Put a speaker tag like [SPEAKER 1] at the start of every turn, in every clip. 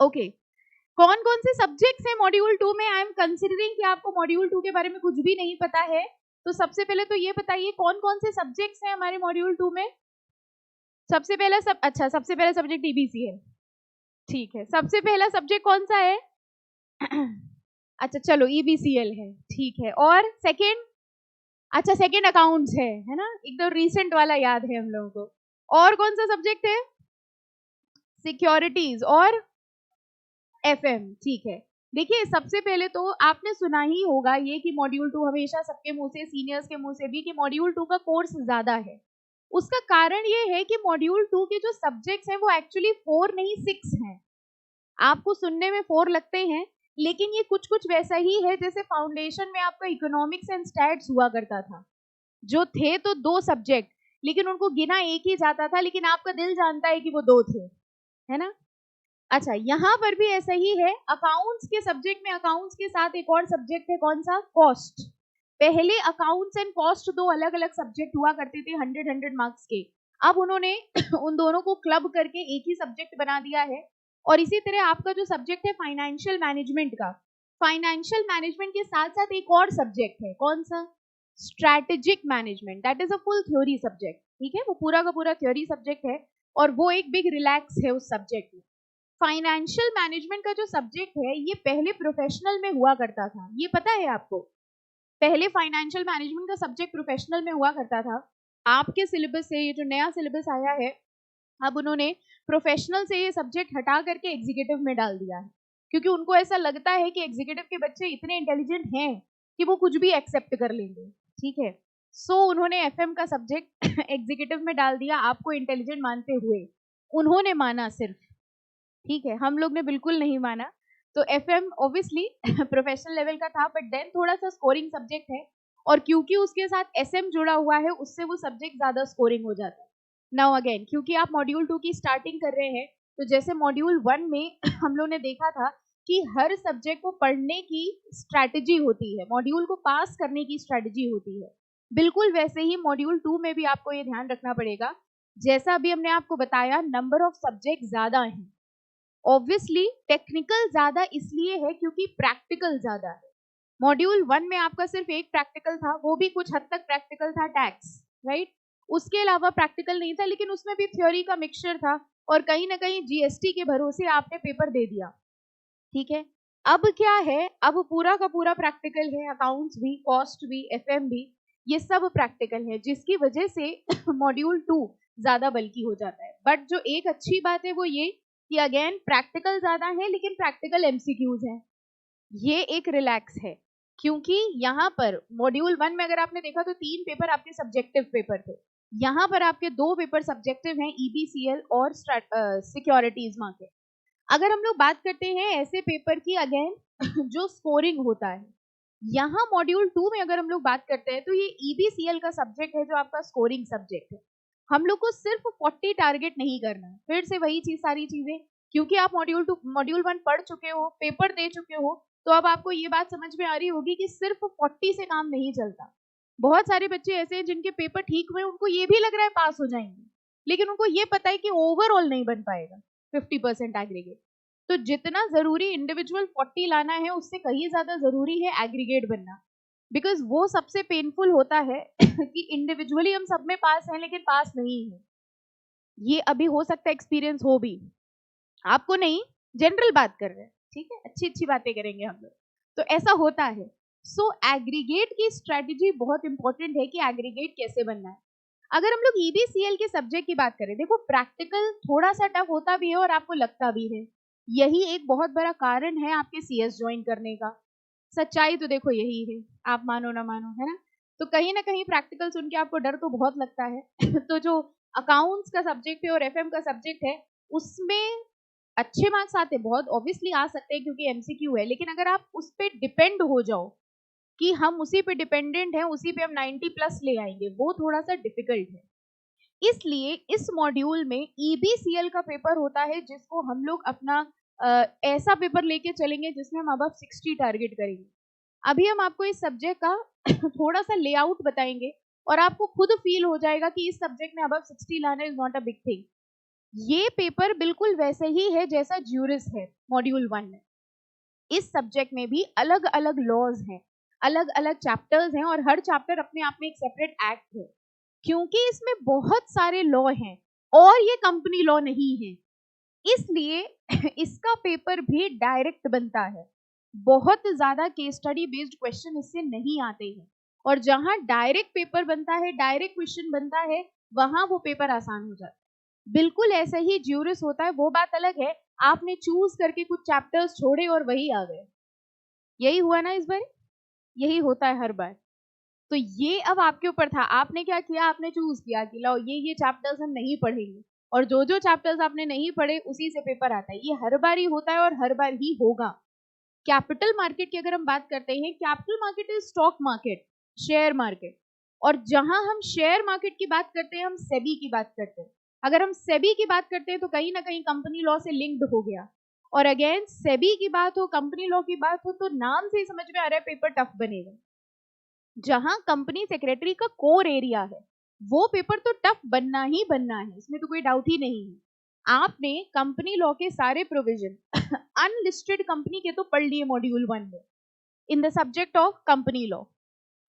[SPEAKER 1] Okay, कौन कौन से सब्जेक्ट्स हैं मॉड्यूल 2 में? आई एम कंसिडरिंग कि आपको मॉड्यूल 2 के बारे में कुछ भी नहीं पता है, तो सबसे पहले तो ये बताइए कौन कौन से सब्जेक्ट्स हैं हमारे मॉड्यूल 2 में? सबसे पहला सबसे पहला सब्जेक्ट ईबीसी है, ठीक है। सबसे पहला सब्जेक्ट कौन सा है? अच्छा चलो ईबीसीएल है, ठीक है। और सेकंड? अच्छा सेकंड अकाउंट्स है ना, एकदम रिसेंट वाला याद है हम लोगों को। और कौन सा सब्जेक्ट है? सिक्योरिटीज और एफएम, ठीक है। देखिए सबसे पहले तो आपने सुना ही होगा ये कि मॉड्यूल 2 हमेशा सबके मुंह से, सीनियर्स के मुंह से भी, कि मॉड्यूल 2 का कोर्स ज्यादा है। उसका कारण ये है कि मॉड्यूल 2 के जो सब्जेक्ट्स हैं वो एक्चुअली 4 नहीं 6 हैं। आपको सुनने में 4 लगते हैं, लेकिन ये कुछ कुछ वैसा ही है जैसे फाउंडेशन में आपका इकोनॉमिक्स एंड स्टैट्स हुआ करता था, जो थे तो 2 सब्जेक्ट, लेकिन उनको गिना एक ही जाता था, लेकिन आपका दिल जानता है कि वो 2 थे, है ना। अच्छा यहाँ पर भी ऐसा ही है। अकाउंट्स के सब्जेक्ट में अकाउंट्स के साथ एक और सब्जेक्ट है, कौन सा? कॉस्ट। पहले अकाउंट्स एंड कॉस्ट 2 अलग अलग सब्जेक्ट हुआ करते थे 100 मार्क्स के। अब उन्होंने उन दोनों को क्लब करके एक ही सब्जेक्ट बना दिया है। और इसी तरह आपका जो सब्जेक्ट है फाइनेंशियल मैनेजमेंट का, फाइनेंशियल मैनेजमेंट के साथ साथ एक और सब्जेक्ट है, कौन सा? Strategic management. That is a full theory subject, ठीक है, वो पूरा का पूरा थ्योरी सब्जेक्ट है, और वो एक बिग रिलैक्स है उस सब्जेक्ट में। फाइनेंशियल मैनेजमेंट का जो सब्जेक्ट है ये पहले प्रोफेशनल में हुआ करता था, ये पता है आपको? पहले फाइनेंशियल मैनेजमेंट का सब्जेक्ट प्रोफेशनल में हुआ करता था। आपके सिलेबस से ये जो नया सिलेबस आया है, अब उन्होंने प्रोफेशनल से ये सब्जेक्ट हटा करके एग्जीक्यूटिव में डाल दिया है, क्योंकि उनको ऐसा लगता है कि एग्जीक्यूटिव के बच्चे इतने इंटेलिजेंट हैं कि वो कुछ भी एक्सेप्ट कर लेंगे, ठीक है। सो उन्होंने एफएम का सब्जेक्ट एग्जीक्यूटिव में डाल दिया, आपको इंटेलिजेंट मानते हुए। उन्होंने माना सिर्फ, ठीक है, हम लोग ने बिल्कुल नहीं माना। तो एफएम ऑब्वियसली प्रोफेशनल लेवल का था, बट देन थोड़ा सा स्कोरिंग सब्जेक्ट है, और क्योंकि उसके साथ एसएम जुड़ा हुआ है, उससे वो सब्जेक्ट ज्यादा स्कोरिंग हो जाता है। नाउ अगेन, क्योंकि आप मॉड्यूल 2 की स्टार्टिंग कर रहे हैं, तो जैसे मॉड्यूल 1 में हम लोग ने देखा था कि हर सब्जेक्ट को पढ़ने की स्ट्रैटेजी होती है, मॉड्यूल को पास करने की स्ट्रैटेजी होती है, बिल्कुल वैसे ही मॉड्यूल 2 में भी आपको ये ध्यान रखना पड़ेगा। जैसा अभी हमने आपको बताया, नंबर ऑफ सब्जेक्ट ज्यादा हैं। ऑब्वियसली टेक्निकल ज्यादा इसलिए है क्योंकि प्रैक्टिकल ज्यादा है। मॉड्यूल 1 में आपका सिर्फ एक प्रैक्टिकल था, वो भी कुछ हद तक प्रैक्टिकल था, टैक्स, राइट। उसके अलावा प्रैक्टिकल नहीं था, लेकिन उसमें भी थ्योरी का मिक्सचर था, और कहीं ना कहीं जीएसटी के भरोसे आपने पेपर दे दिया, ठीक है। अब क्या है, अब पूरा का पूरा प्रैक्टिकल है, अकाउंट्स भी, कॉस्ट भी, एफएम भी, ये सब प्रैक्टिकल है, जिसकी वजह से मॉड्यूल 2 ज्यादा बल्कि हो जाता है। बट जो एक अच्छी बात है वो ये कि अगेन प्रैक्टिकल ज्यादा है, लेकिन प्रैक्टिकल एमसीक्यूज हैं, ये एक रिलैक्स है। क्योंकि यहाँ पर मॉड्यूल 1 में अगर आपने देखा तो 3 पेपर आपके सब्जेक्टिव पेपर थे, यहाँ पर आपके 2 पेपर सब्जेक्टिव हैं, ईबीसीएल और सिक्योरिटीज माँ के। अगर हम लोग बात करते हैं ऐसे पेपर की, अगेन जो स्कोरिंग होता है, यहाँ मॉड्यूल 2 में अगर हम लोग बात करते हैं तो ये ईबीसीएल का सब्जेक्ट है जो आपका स्कोरिंग सब्जेक्ट है। हम लोग को सिर्फ 40 टारगेट नहीं करना है, फिर से वही चीज, सारी चीजें, क्योंकि आप मॉड्यूल 1 पढ़ चुके हो, पेपर दे चुके हो, तो अब आपको ये बात समझ में आ रही होगी कि सिर्फ 40 से काम नहीं चलता। बहुत सारे बच्चे ऐसे हैं जिनके पेपर ठीक हुए, उनको ये भी लग रहा है पास हो जाएंगे, लेकिन उनको ये पता है कि ओवरऑल नहीं बन पाएगा 50% एग्रीगेट। तो जितना जरूरी इंडिविजुअल 40 लाना है, उससे कहीं ज्यादा जरूरी है एग्रीगेट बनना, बिकॉज वो सबसे पेनफुल होता है कि इंडिविजुअली हम सब में पास हैं लेकिन पास नहीं है। ये अभी हो सकता है एक्सपीरियंस हो भी, आपको नहीं, जनरल बात कर रहे हैं, ठीक है, अच्छी अच्छी बातें करेंगे हम लोग, तो ऐसा होता है। सो एग्रीगेट की स्ट्रेटेजी बहुत इंपॉर्टेंट है कि एग्रीगेट कैसे बनना है। अगर हम लोग ईबीसीएल के सब्जेक्ट की बात करें, देखो प्रैक्टिकल थोड़ा सा टफ होता भी है और आपको लगता भी है, यही एक बहुत बड़ा कारण है आपके सीएस ज्वाइन करने का। सच्चाई तो देखो यही है, आप मानो ना मानो, है ना। तो कहीं ना कहीं प्रैक्टिकल सुन के आपको डर तो बहुत लगता है तो जो अकाउंट्स का सब्जेक्ट है और एफएम का सब्जेक्ट है, उसमें अच्छे मार्क्स आते हैं, बहुत ऑब्वियसली आ सकते हैं क्योंकि एमसीक्यू है, लेकिन अगर आप उस पर डिपेंड हो जाओ कि हम उसी पे डिपेंडेंट हैं, उसी पे हम 90 प्लस ले आएंगे, वो थोड़ा सा डिफिकल्ट है। इसलिए इस मॉड्यूल में ईबीसीएल का पेपर होता है, जिसको हम लोग अपना ऐसा पेपर लेके चलेंगे जिसमें हम अब 60 टारगेट करेंगे। अभी हम आपको इस सब्जेक्ट का थोड़ा सा लेआउट बताएंगे, और आपको खुद फील हो जाएगा कि इस सब्जेक्ट में अब 60 लाना is not a big thing. ये पेपर बिल्कुल वैसे ही है जैसा ज्यूरिस है मॉड्यूल 1 में। इस सब्जेक्ट में भी अलग अलग लॉज हैं, अलग अलग चैप्टर्स हैं, और हर चैप्टर अपने आप में एक सेपरेट एक्ट है। क्योंकि इसमें बहुत सारे लॉ हैं और ये कंपनी लॉ नहीं है, इसलिए इसका पेपर भी डायरेक्ट बनता है। बहुत ज्यादा केस स्टडी बेस्ड क्वेश्चन इससे नहीं आते हैं, और जहां डायरेक्ट पेपर बनता है, डायरेक्ट क्वेश्चन बनता है, वहां वो पेपर आसान हो जाता है। बिल्कुल ऐसे ही ज्यूरिस होता है, वो बात अलग है, आपने चूज करके कुछ चैप्टर्स छोड़े और वही आ गए। यही हुआ ना इस बार, यही होता है हर बार। तो ये अब आपके ऊपर था, आपने क्या किया, आपने चूज किया कि लो ये चैप्टर्स हम नहीं पढ़ेंगे, और जो जो चैप्टर्स आपने नहीं पढ़े उसी से पेपर आता है। ये हर बार ही होता है और हर बार ही होगा। कैपिटल मार्केट की अगर हम बात करते हैं, capital market is stock market, share market. और जहां हम शेयर मार्केट की बात करते हैं, हम सेबी की बात करते हैं। अगर हम सेबी की बात करते हैं तो कहीं ना कहीं कंपनी लॉ से लिंक्ड हो गया। और अगेन सेबी की बात हो, कंपनी लॉ की बात हो, तो नाम से ही समझ में आ रहा है पेपर टफ बनेगा। जहां कंपनी सेक्रेटरी का कोर एरिया है, वो पेपर तो टफ बनना ही बनना है, इसमें तो कोई डाउट ही नहीं है। आपने कंपनी लॉ के सारे प्रोविजन अनलिस्टेड कंपनी के तो पढ़ लिए मॉड्यूल 1 में in the subject of company law.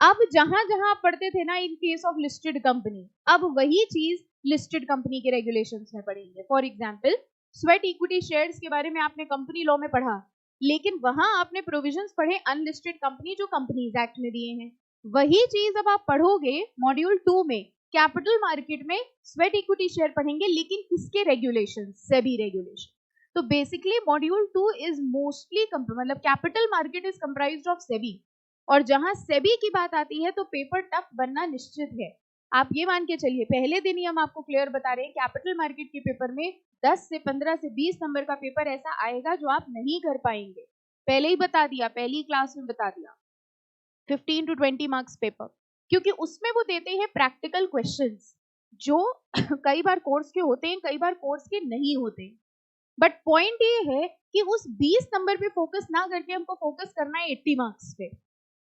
[SPEAKER 1] अब जहां जहां आप पढ़ते थे ना in case of listed company, अब वही चीज लिस्टेड कंपनी के रेगुलेशंस में पढ़ेंगे। For example, sweat equity shares के बारे में आपने कंपनी लॉ में पढ़ा, लेकिन वहां आपने प्रोविजंस पढ़े अनलिस्टेड कंपनी जो कंपनीज एक्ट में दिए हैं। वही चीज अब आप पढ़ोगे मॉड्यूल 2 में, कैपिटल मार्केट में स्वेट इक्विटी शेयर पढ़ेंगे, लेकिन किसके रेगुलेशन, सेबी रेगुलेशन। तो बेसिकली मॉड्यूल 2 इज मोस्टली मतलब capital market is comprised of SEBI. और जहां सेबी की बात आती है तो पेपर टफ बनना निश्चित है। आप ये मान के चलिए, पहले दिन ही हम आपको क्लियर बता रहे हैं, कैपिटल मार्केट के पेपर में 10 से 15 से 20 नंबर का पेपर ऐसा आएगा जो आप नहीं कर पाएंगे। पहले ही बता दिया, पहली क्लास में बता दिया, 15 to 20 मार्क्स पेपर। क्योंकि उसमें वो देते हैं प्रैक्टिकल क्वेश्चंस जो कई बार कोर्स के होते हैं, कई बार कोर्स के नहीं होते हैं। बट पॉइंट ये है कि उस 20 नंबर पे फोकस ना करके हमको फोकस करना है 80 मार्क्स पे।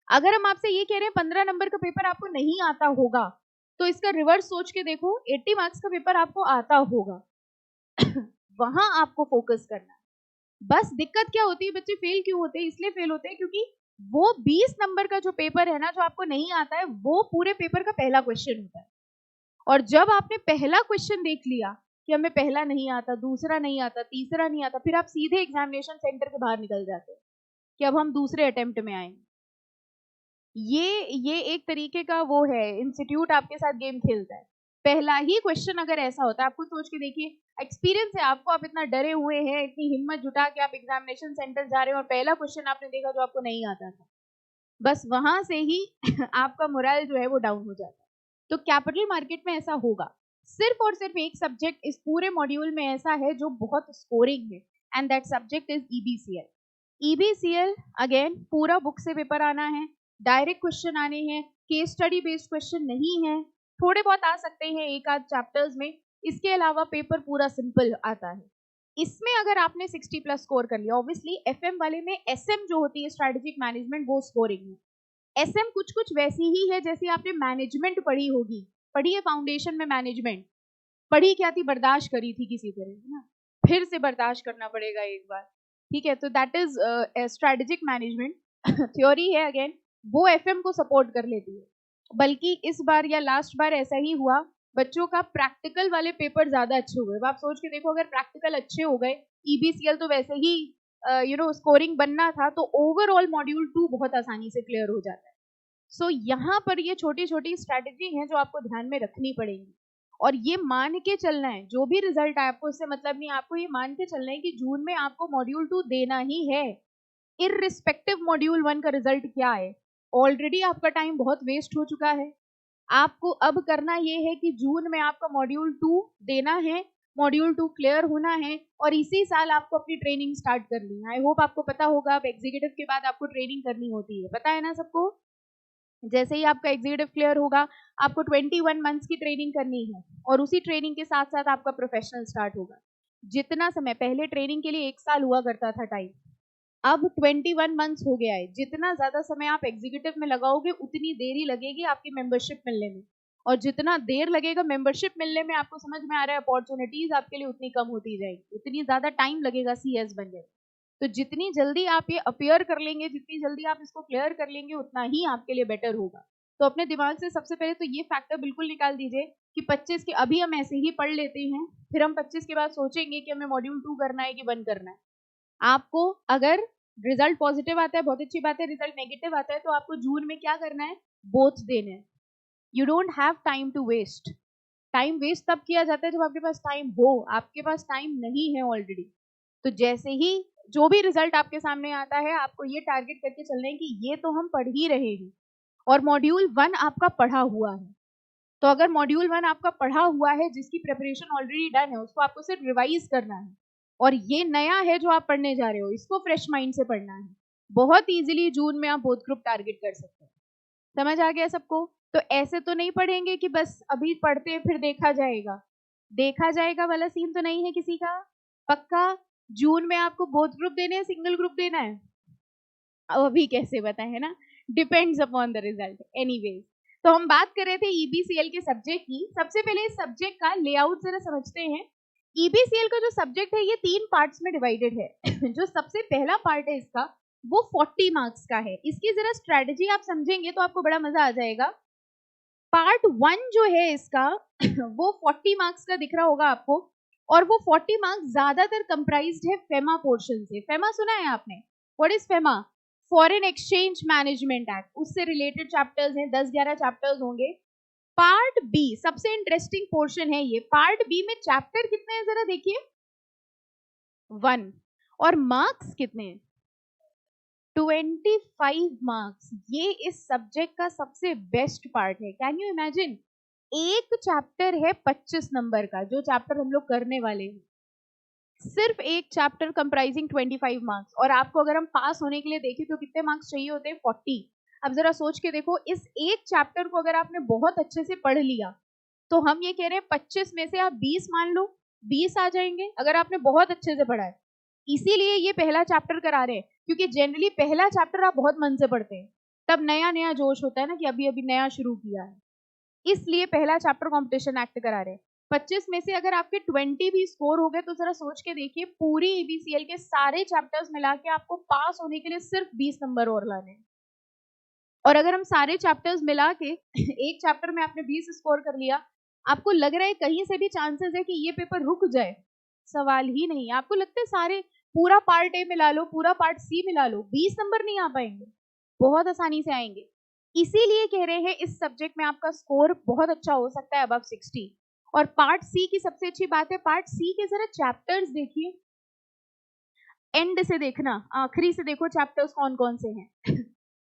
[SPEAKER 1] अगर हम आपसे ये कह रहे हैं 15 नंबर का पेपर आपको नहीं आता होगा, तो इसका रिवर्स सोच के देखो, 80 मार्क्स का पेपर आपको आता होगा। वहां आपको फोकस करना है। बस दिक्कत क्या होती है, बच्चे फेल क्यों होते हैं, इसलिए फेल होते हैं क्योंकि वो 20 नंबर का जो पेपर है ना, जो आपको नहीं आता है, वो पूरे पेपर का पहला क्वेश्चन होता है। और जब आपने पहला क्वेश्चन देख लिया कि हमें पहला नहीं आता, दूसरा नहीं आता, तीसरा नहीं आता, फिर आप सीधे एग्जामिनेशन सेंटर के बाहर निकल जाते हैं कि अब हम दूसरे अटेम्प्ट में आएंगे। ये एक तरीके का वो है, इंस्टीट्यूट आपके साथ गेम खेलता है। पहला ही क्वेश्चन अगर ऐसा होता है, आपको सोच के देखिए, एक्सपीरियंस है आपको, आप इतना डरे हुए हैं, इतनी हिम्मत जुटा के आप एग्जामिनेशन सेंटर जा रहे हैं और पहला क्वेश्चन आपने देखा जो आपको नहीं आता था, बस वहां से ही आपका मोरल जो है वो डाउन हो जाता है। तो कैपिटल मार्केट में ऐसा होगा। सिर्फ और सिर्फ एक सब्जेक्ट इस पूरे मॉड्यूल में ऐसा है जो बहुत स्कोरिंग है, and that subject is EBCL. EBCL again पूरा बुक से पेपर आना है, डायरेक्ट क्वेश्चन आने हैं, केस स्टडी बेस्ड क्वेश्चन नहीं है, थोड़े बहुत आ सकते हैं एक आध चैप्टर्स में, इसके अलावा पेपर पूरा सिंपल आता है। इसमें अगर आपने 60 प्लस स्कोर कर लिया, ऑब्वियसली एफएम वाले में एसएम जो होती है स्ट्रेटेजिक मैनेजमेंट, वो स्कोरिंग है। एसएम कुछ कुछ वैसी ही है जैसे आपने मैनेजमेंट पढ़ी होगी, पढ़ी है फाउंडेशन में मैनेजमेंट, पढ़ी क्या थी, बर्दाश्त करी थी किसी तरह, है ना, फिर से बर्दाश्त करना पड़ेगा एक बार, ठीक है। तो that is strategic management theory है, अगेन वो एफएम को सपोर्ट कर लेती है। बल्कि इस बार या लास्ट बार ऐसा ही हुआ, बच्चों का प्रैक्टिकल वाले पेपर ज्यादा अच्छे हुए। आप सोच के देखो, अगर प्रैक्टिकल अच्छे हो गए, ईबीसीएल तो वैसे ही स्कोरिंग बनना था, तो ओवरऑल मॉड्यूल 2 बहुत आसानी से क्लियर हो जाता है। सो यहाँ पर ये छोटी छोटी स्ट्रैटेजी हैं जो आपको ध्यान में रखनी पड़ेगी, और ये मान के चलना है, जो भी रिजल्ट आए आपको इससे मतलब नहीं, आपको ये मान के चलना है कि जून में आपको मॉड्यूल 2 देना ही है, इररिस्पेक्टिव मॉड्यूल 1 का रिजल्ट क्या है। ऑलरेडी आपका टाइम बहुत वेस्ट हो चुका है, आपको अब करना ये है कि जून में आपका मॉड्यूल 2 देना है, मॉड्यूल 2 क्लियर होना है, और इसी साल आपको अपनी ट्रेनिंग स्टार्ट करनी है। आई होप आपको पता होगा, अब एग्जीक्यूटिव के बाद आपको ट्रेनिंग करनी होती है, पता है ना सबको। जैसे ही आपका एग्जीक्यूटिव क्लियर होगा, आपको 21 मंथ्स की ट्रेनिंग करनी है, और उसी ट्रेनिंग के साथ साथ आपका प्रोफेशनल स्टार्ट होगा। जितना समय पहले ट्रेनिंग के लिए 1 साल हुआ करता था टाइम, अब 21 मंथ्स हो गया है। जितना ज्यादा समय आप एग्जीक्यूटिव में लगाओगे, उतनी देरी लगेगी आपकी मेंबरशिप मिलने में, और जितना देर लगेगा मेंबरशिप मिलने में, आपको समझ में आ रहा है, अपॉर्चुनिटीज आपके लिए उतनी कम होती जाएगी, उतनी ज्यादा टाइम लगेगा CS बनने में। तो जितनी जल्दी आप ये अपियर कर लेंगे, जितनी जल्दी आप इसको क्लियर कर लेंगे, उतना ही आपके लिए बेटर होगा। तो अपने दिमाग से सबसे पहले तो ये फैक्टर बिल्कुल निकाल दीजिए कि 25 के अभी हम ऐसे ही पढ़ लेते हैं, फिर हम 25 के बाद सोचेंगे कि हमें मॉड्यूल 2 करना है कि 1 करना है। आपको अगर रिजल्ट पॉजिटिव आता है, बहुत अच्छी बात है, रिजल्ट नेगेटिव आता है तो आपको जून में क्या करना है, बोथ देने हैं। You don't have time to waste. Time waste तब किया जाता है जब आपके पास टाइम हो, आपके पास टाइम नहीं है ऑलरेडी। तो जैसे ही जो भी रिजल्ट आपके सामने आता है, आपको ये टारगेट करके चलना है कि ये तो हम पढ़ ही रहे हैं और मॉड्यूल 1 आपका पढ़ा हुआ है। तो अगर मॉड्यूल 1 आपका पढ़ा हुआ है, जिसकी प्रिपरेशन ऑलरेडी डन है, उसको आपको सिर्फ रिवाइज करना है। और ये नया है जो आप पढ़ने जा रहे हो, इसको फ्रेश माइंड से पढ़ना है। बहुत इजीली जून में आप बोथ ग्रुप टारगेट कर सकते हैं। समझ आ गया सबको? तो ऐसे तो नहीं पढ़ेंगे कि बस अभी पढ़ते हैं फिर देखा जाएगा, देखा जाएगा वाला सीन तो नहीं है किसी का। पक्का जून में आपको बोथ ग्रुप देने हैं, सिंगल ग्रुप देना है? अब अभी कैसे बताएं ना, depends upon the result. Anyways, तो हम बात कर रहे थे EBCL के सब्जेक्ट की। सबसे पहले इस सब्जेक्ट का लेआउट जरा समझते हैं। EBCL का जो सब्जेक्ट है ये 3 पार्ट्स में डिवाइडेड है। जो सबसे पहला पार्ट है इसका, वो 40 मार्क्स का है। इसकी जरा स्ट्रेटजी आप समझेंगे तो आपको बड़ा मजा आ जाएगा। पार्ट 1 जो है इसका वो 40 मार्क्स का दिख रहा होगा आपको, और वो 40 मार्क्स ज्यादातर कंप्राइज्ड है फेमा पोर्शन से। फेमा सुना है आपने? What is FEMA? Foreign exchange management act, उससे रिलेटेड चैप्टर्स हैं, 10-11 चैप्टर्स होंगे। पार्ट बी सबसे इंटरेस्टिंग पोर्शन है ये। पार्ट बी में चैप्टर कितने हैं जरा देखिए, 1, और मार्क्स कितने हैं, 25 मार्क्स। ये इस सब्जेक्ट का सबसे बेस्ट पार्ट है। कैन यू इमेजिन, एक चैप्टर है 25 नंबर का, जो चैप्टर हम लोग करने वाले हैं, सिर्फ एक चैप्टर कंप्राइजिंग 25 मार्क्स। और आपको अगर हम पास होने के लिए देखें तो कितने मार्क्स चाहिए होते हैं, 40। अब जरा सोच के देखो, इस एक चैप्टर को अगर आपने बहुत अच्छे से पढ़ लिया तो हम ये कह रहे हैं 25 में से आप 20 मान लो, 20 आ जाएंगे अगर आपने बहुत अच्छे से पढ़ा है। इसीलिए ये पहला चैप्टर करा रहे हैं, क्योंकि जनरली पहला चैप्टर आप बहुत मन से पढ़ते हैं, तब नया नया जोश होता है ना कि अभी अभी नया शुरू किया है, इसलिए पहला चैप्टर कंपटीशन एक्ट करा रहे हैं। 25 में से अगर आपके 20 भी स्कोर हो गए तो जरा सोच के देखिए, पूरी EBCL के सारे चैप्टर्स मिला के आपको पास होने के लिए सिर्फ 20 नंबर और लाने हैं। और अगर हम सारे चैप्टर्स मिला के एक चैप्टर में आपने 20 स्कोर कर लिया, आपको लग रहा है कहीं से भी चांसेस है कि ये पेपर रुक जाए? सवाल ही नहीं। आपको लगता है सारे पूरा पार्ट ए मिला लो, पूरा पार्ट सी मिला लो, 20 नंबर नहीं आ पाएंगे? बहुत आसानी से आएंगे। इसीलिए कह रहे हैं इस सब्जेक्ट में आपका स्कोर बहुत अच्छा हो सकता है, अबव 60। और पार्ट सी की सबसे अच्छी बात है, पार्ट सी के जरा चैप्टर्स देखिए, एंड से देखना, आखिरी से देखो चैप्टर्स कौन कौन से हैं।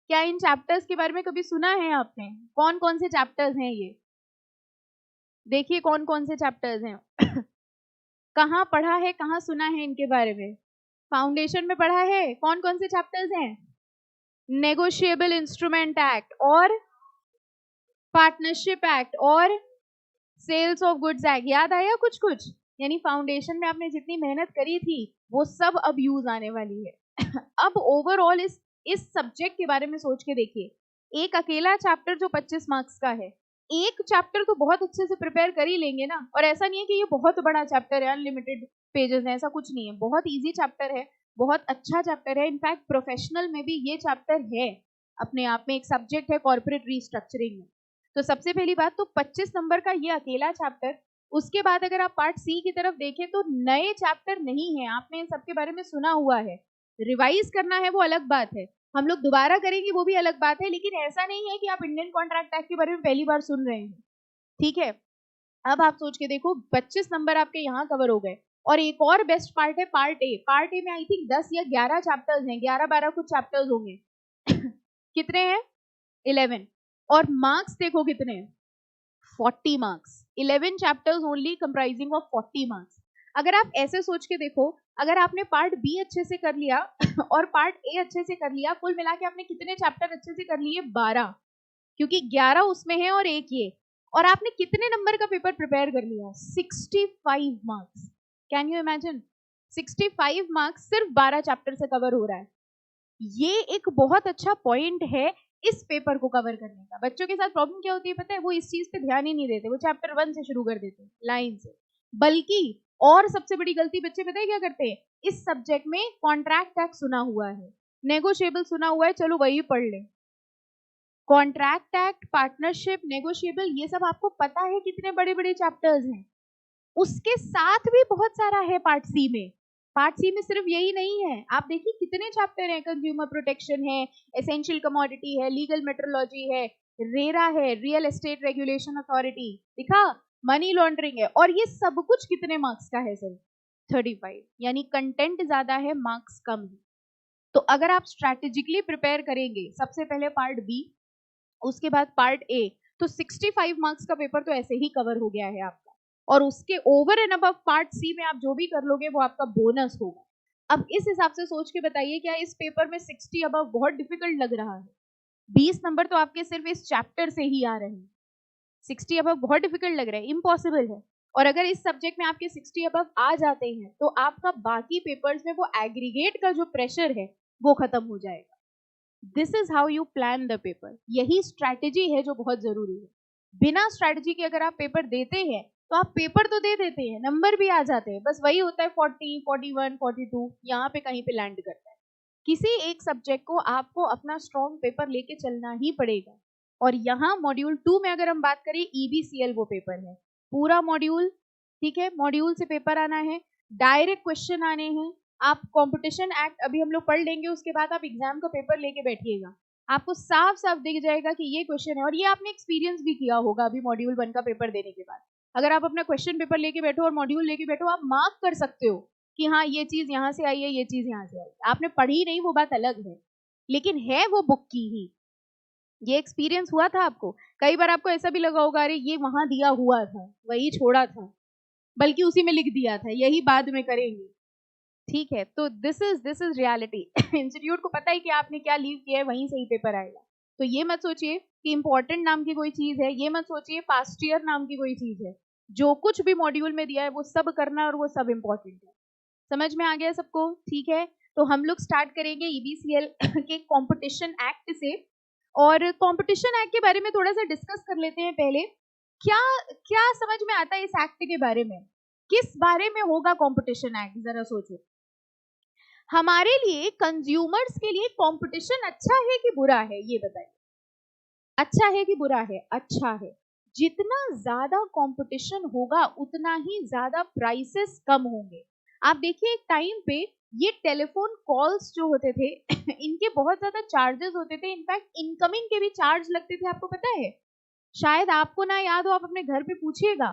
[SPEAKER 1] क्या इन चैप्टर्स के बारे में कभी सुना है आपने? कौन कौन से चैप्टर्स हैं ये देखिए, कौन कौन से चैप्टर्स हैं। कहाँ पढ़ा है, कहाँ सुना है इनके बारे में? फाउंडेशन में पढ़ा है। कौन कौन से चैप्टर्स हैं? नेगोशिएबल इंस्ट्रूमेंट एक्ट, और पार्टनरशिप एक्ट, और सेल्स ऑफ गुड्स एक्ट। याद आया कुछ कुछ? यानी फाउंडेशन में आपने जितनी मेहनत करी थी वो सब अब यूज आने वाली है। अब ओवरऑल इस सब्जेक्ट के बारे में सोच के देखिए, एक अकेला चैप्टर जो 25 मार्क्स का है, एक चैप्टर तो बहुत अच्छे से प्रिपेयर कर ही लेंगे ना। और ऐसा नहीं है कि ये बहुत बड़ा चैप्टर है, अनलिमिटेड पेजेस है, ऐसा कुछ नहीं है। बहुत इजी चैप्टर है, बहुत अच्छा चैप्टर है। इनफैक्ट प्रोफेशनल में भी ये चैप्टर है अपने आप में, एक सब्जेक्ट है कॉर्पोरेट रीस्ट्रक्चरिंग में। तो सबसे पहली बात तो 25 नंबर का ये अकेला चैप्टर। उसके बाद अगर आप पार्ट सी की तरफ देखें तो नए चैप्टर नहीं है, आपने इन सबके बारे में सुना हुआ है। रिवाइज करना है वो अलग बात है, हम लोग दोबारा करेंगे वो भी अलग बात है, लेकिन ऐसा नहीं है कि आप इंडियन कॉन्ट्रैक्ट एक्ट के बारे में पहली बार सुन रहे हैं। ठीक है, अब आप सोच के देखो, 25 नंबर आपके यहाँ कवर हो गए। और एक और बेस्ट पार्ट है पार्ट ए। पार्ट ए में आई थिंक 10 या 11 चैप्टर्स हैं, 11-12 कुछ चैप्टर्स होंगे। कितने हैं? 11। और मार्क्स देखो कितने हैं, 40 marks. 11 chapters only comprising of 40 marks. अगर आप ऐसे सोच के देखो, अगर आपने पार्ट बी अच्छे से कर लिया और पार्ट ए अच्छे से कर लिया, कुल मिला के आपने कितने चैप्टर अच्छे से कर लिए? 12, क्योंकि 11 उसमें है और एक ये। और आपने कितने नंबर का पेपर प्रिपेयर कर लिया? 65 marks. Can you imagine, 65 marks सिर्फ 12 चैप्टर से कवर हो रहा है। ये एक बहुत अच्छा पॉइंट है इस पेपर को कवर करने का। बच्चों के साथ प्रॉब्लम क्या होती है पता है, वो इस चीज पे ध्यान ही नहीं देते, वो चैप्टर 1 से शुरू कर देते हैं लाइन से। बल्कि और सबसे बड़ी गलती बच्चे पता है क्या करते हैं, इस सब्जेक्ट में कॉन्ट्रैक्ट एक्ट सुना हुआ है, नेगोशिएबल सुना हुआ है, चलो वही पढ़ ले। कॉन्ट्रैक्ट एक्ट, पार्टनरशिप, नेगोशिएबल, ये सब आपको पता है कितने बड़े बड़े चैप्टर्स हैं। उसके साथ भी बहुत सारा है पार्ट सी में। पार्ट सी में सिर्फ यही नहीं है, आप देखिए कितने चैप्टर हैं, कंज्यूमर प्रोटेक्शन है, एसेंशियल कमोडिटी है, लीगल मेट्रोलॉजी है, रेरा है, रियल एस्टेट रेगुलेशन अथॉरिटी, दिखा, मनी लॉन्ड्रिंग है, और ये सब कुछ कितने मार्क्स का है सर, 35। यानी कंटेंट ज्यादा है, मार्क्स कम है। तो अगर आप स्ट्रैटेजिकली प्रिपेयर करेंगे, सबसे पहले पार्ट बी, उसके बाद पार्ट ए, तो 65 मार्क्स का पेपर तो ऐसे ही कवर हो गया है आपका। और उसके over and above part C में आप जो भी कर लोगे वो आपका बोनस होगा। अब इस हिसाब से सोच के बताइए, क्या इस पेपर में 60 अबव बहुत डिफिकल्ट लग रहा है? 20 नंबर तो आपके सिर्फ इस चैप्टर से ही आ रहे हैं, 60 अबव बहुत डिफिकल्ट लग रहा है, इम्पॉसिबल है। और अगर इस सब्जेक्ट में आपके 60 अबव आ जाते हैं तो आपका बाकी पेपर्स में वो एग्रीगेट का जो प्रेशर है वो खत्म हो जाएगा। This is how you plan the paper. यही स्ट्रैटेजी है जो बहुत जरूरी है। बिना स्ट्रैटेजी के अगर आप पेपर देते हैं तो आप पेपर तो दे देते हैं, नंबर भी आ जाते हैं, बस वही होता है 40, 41, 42, यहाँ पे कहीं पे लैंड करता है। किसी एक सब्जेक्ट को आपको अपना स्ट्रॉन्ग पेपर लेके चलना ही पड़ेगा। और यहाँ मॉड्यूल 2 में अगर हम बात करें, EBCL वो पेपर है, पूरा मॉड्यूल, ठीक है, मॉड्यूल से पेपर आना है, डायरेक्ट क्वेश्चन आने हैं। आप कंपटीशन एक्ट अभी हम लोग पढ़ लेंगे, उसके बाद आप एग्जाम का पेपर लेके बैठिएगा, आपको साफ साफ दिख जाएगा कि ये क्वेश्चन है। और ये आपने एक्सपीरियंस भी किया होगा अभी मॉड्यूल 1 का पेपर देने के बाद। अगर आप अपना क्वेश्चन पेपर लेके बैठो और मॉड्यूल लेके बैठो, आप मार्क कर सकते हो कि हाँ ये चीज यहाँ से आई है, ये चीज यहाँ से आई है। आपने पढ़ी नहीं वो बात अलग है, लेकिन है वो बुक की ही। ये एक्सपीरियंस हुआ था आपको? कई बार आपको ऐसा भी लगा होगा, अरे ये वहां दिया हुआ था, वही छोड़ा था, बल्कि उसी में लिख दिया था, यही बाद में करेंगे। ठीक है, तो दिस इज रियलिटी। इंस्टीट्यूट को पता है कि आपने क्या लीव किया है, वहीं से ही पेपर आएगा। तो ये मत सोचिए कि इंपॉर्टेंट नाम की कोई चीज है, ये मत सोचिए पास्ट ईयर नाम की कोई चीज है। जो कुछ भी मॉड्यूल में दिया है वो सब करना और वो सब इंपॉर्टेंट है। समझ में आ गया सबको? ठीक है, तो हम लोग स्टार्ट करेंगे EBCL के कंपटीशन एक्ट से। और कंपटीशन एक्ट के बारे में थोड़ा सा डिस्कस कर लेते हैं पहले। क्या क्या समझ में आता है इस एक्ट के बारे में? किस बारे में होगा कंपटीशन एक्ट, जरा सोचो। हमारे लिए, कंज्यूमर्स के लिए कंपटीशन अच्छा है कि बुरा है, ये बताइए। अच्छा है कि बुरा है? अच्छा है। जितना ज्यादा कंपटीशन होगा उतना ही ज्यादा प्राइसेस कम होंगे। आप देखिए एक टाइम पे ये टेलीफोन कॉल्स जो होते थे इनके बहुत ज्यादा चार्जेस होते थे, इनफैक्ट इनकमिंग के भी चार्ज लगते थे, आपको पता है? शायद आपको ना याद हो, आप अपने घर पे पूछिएगा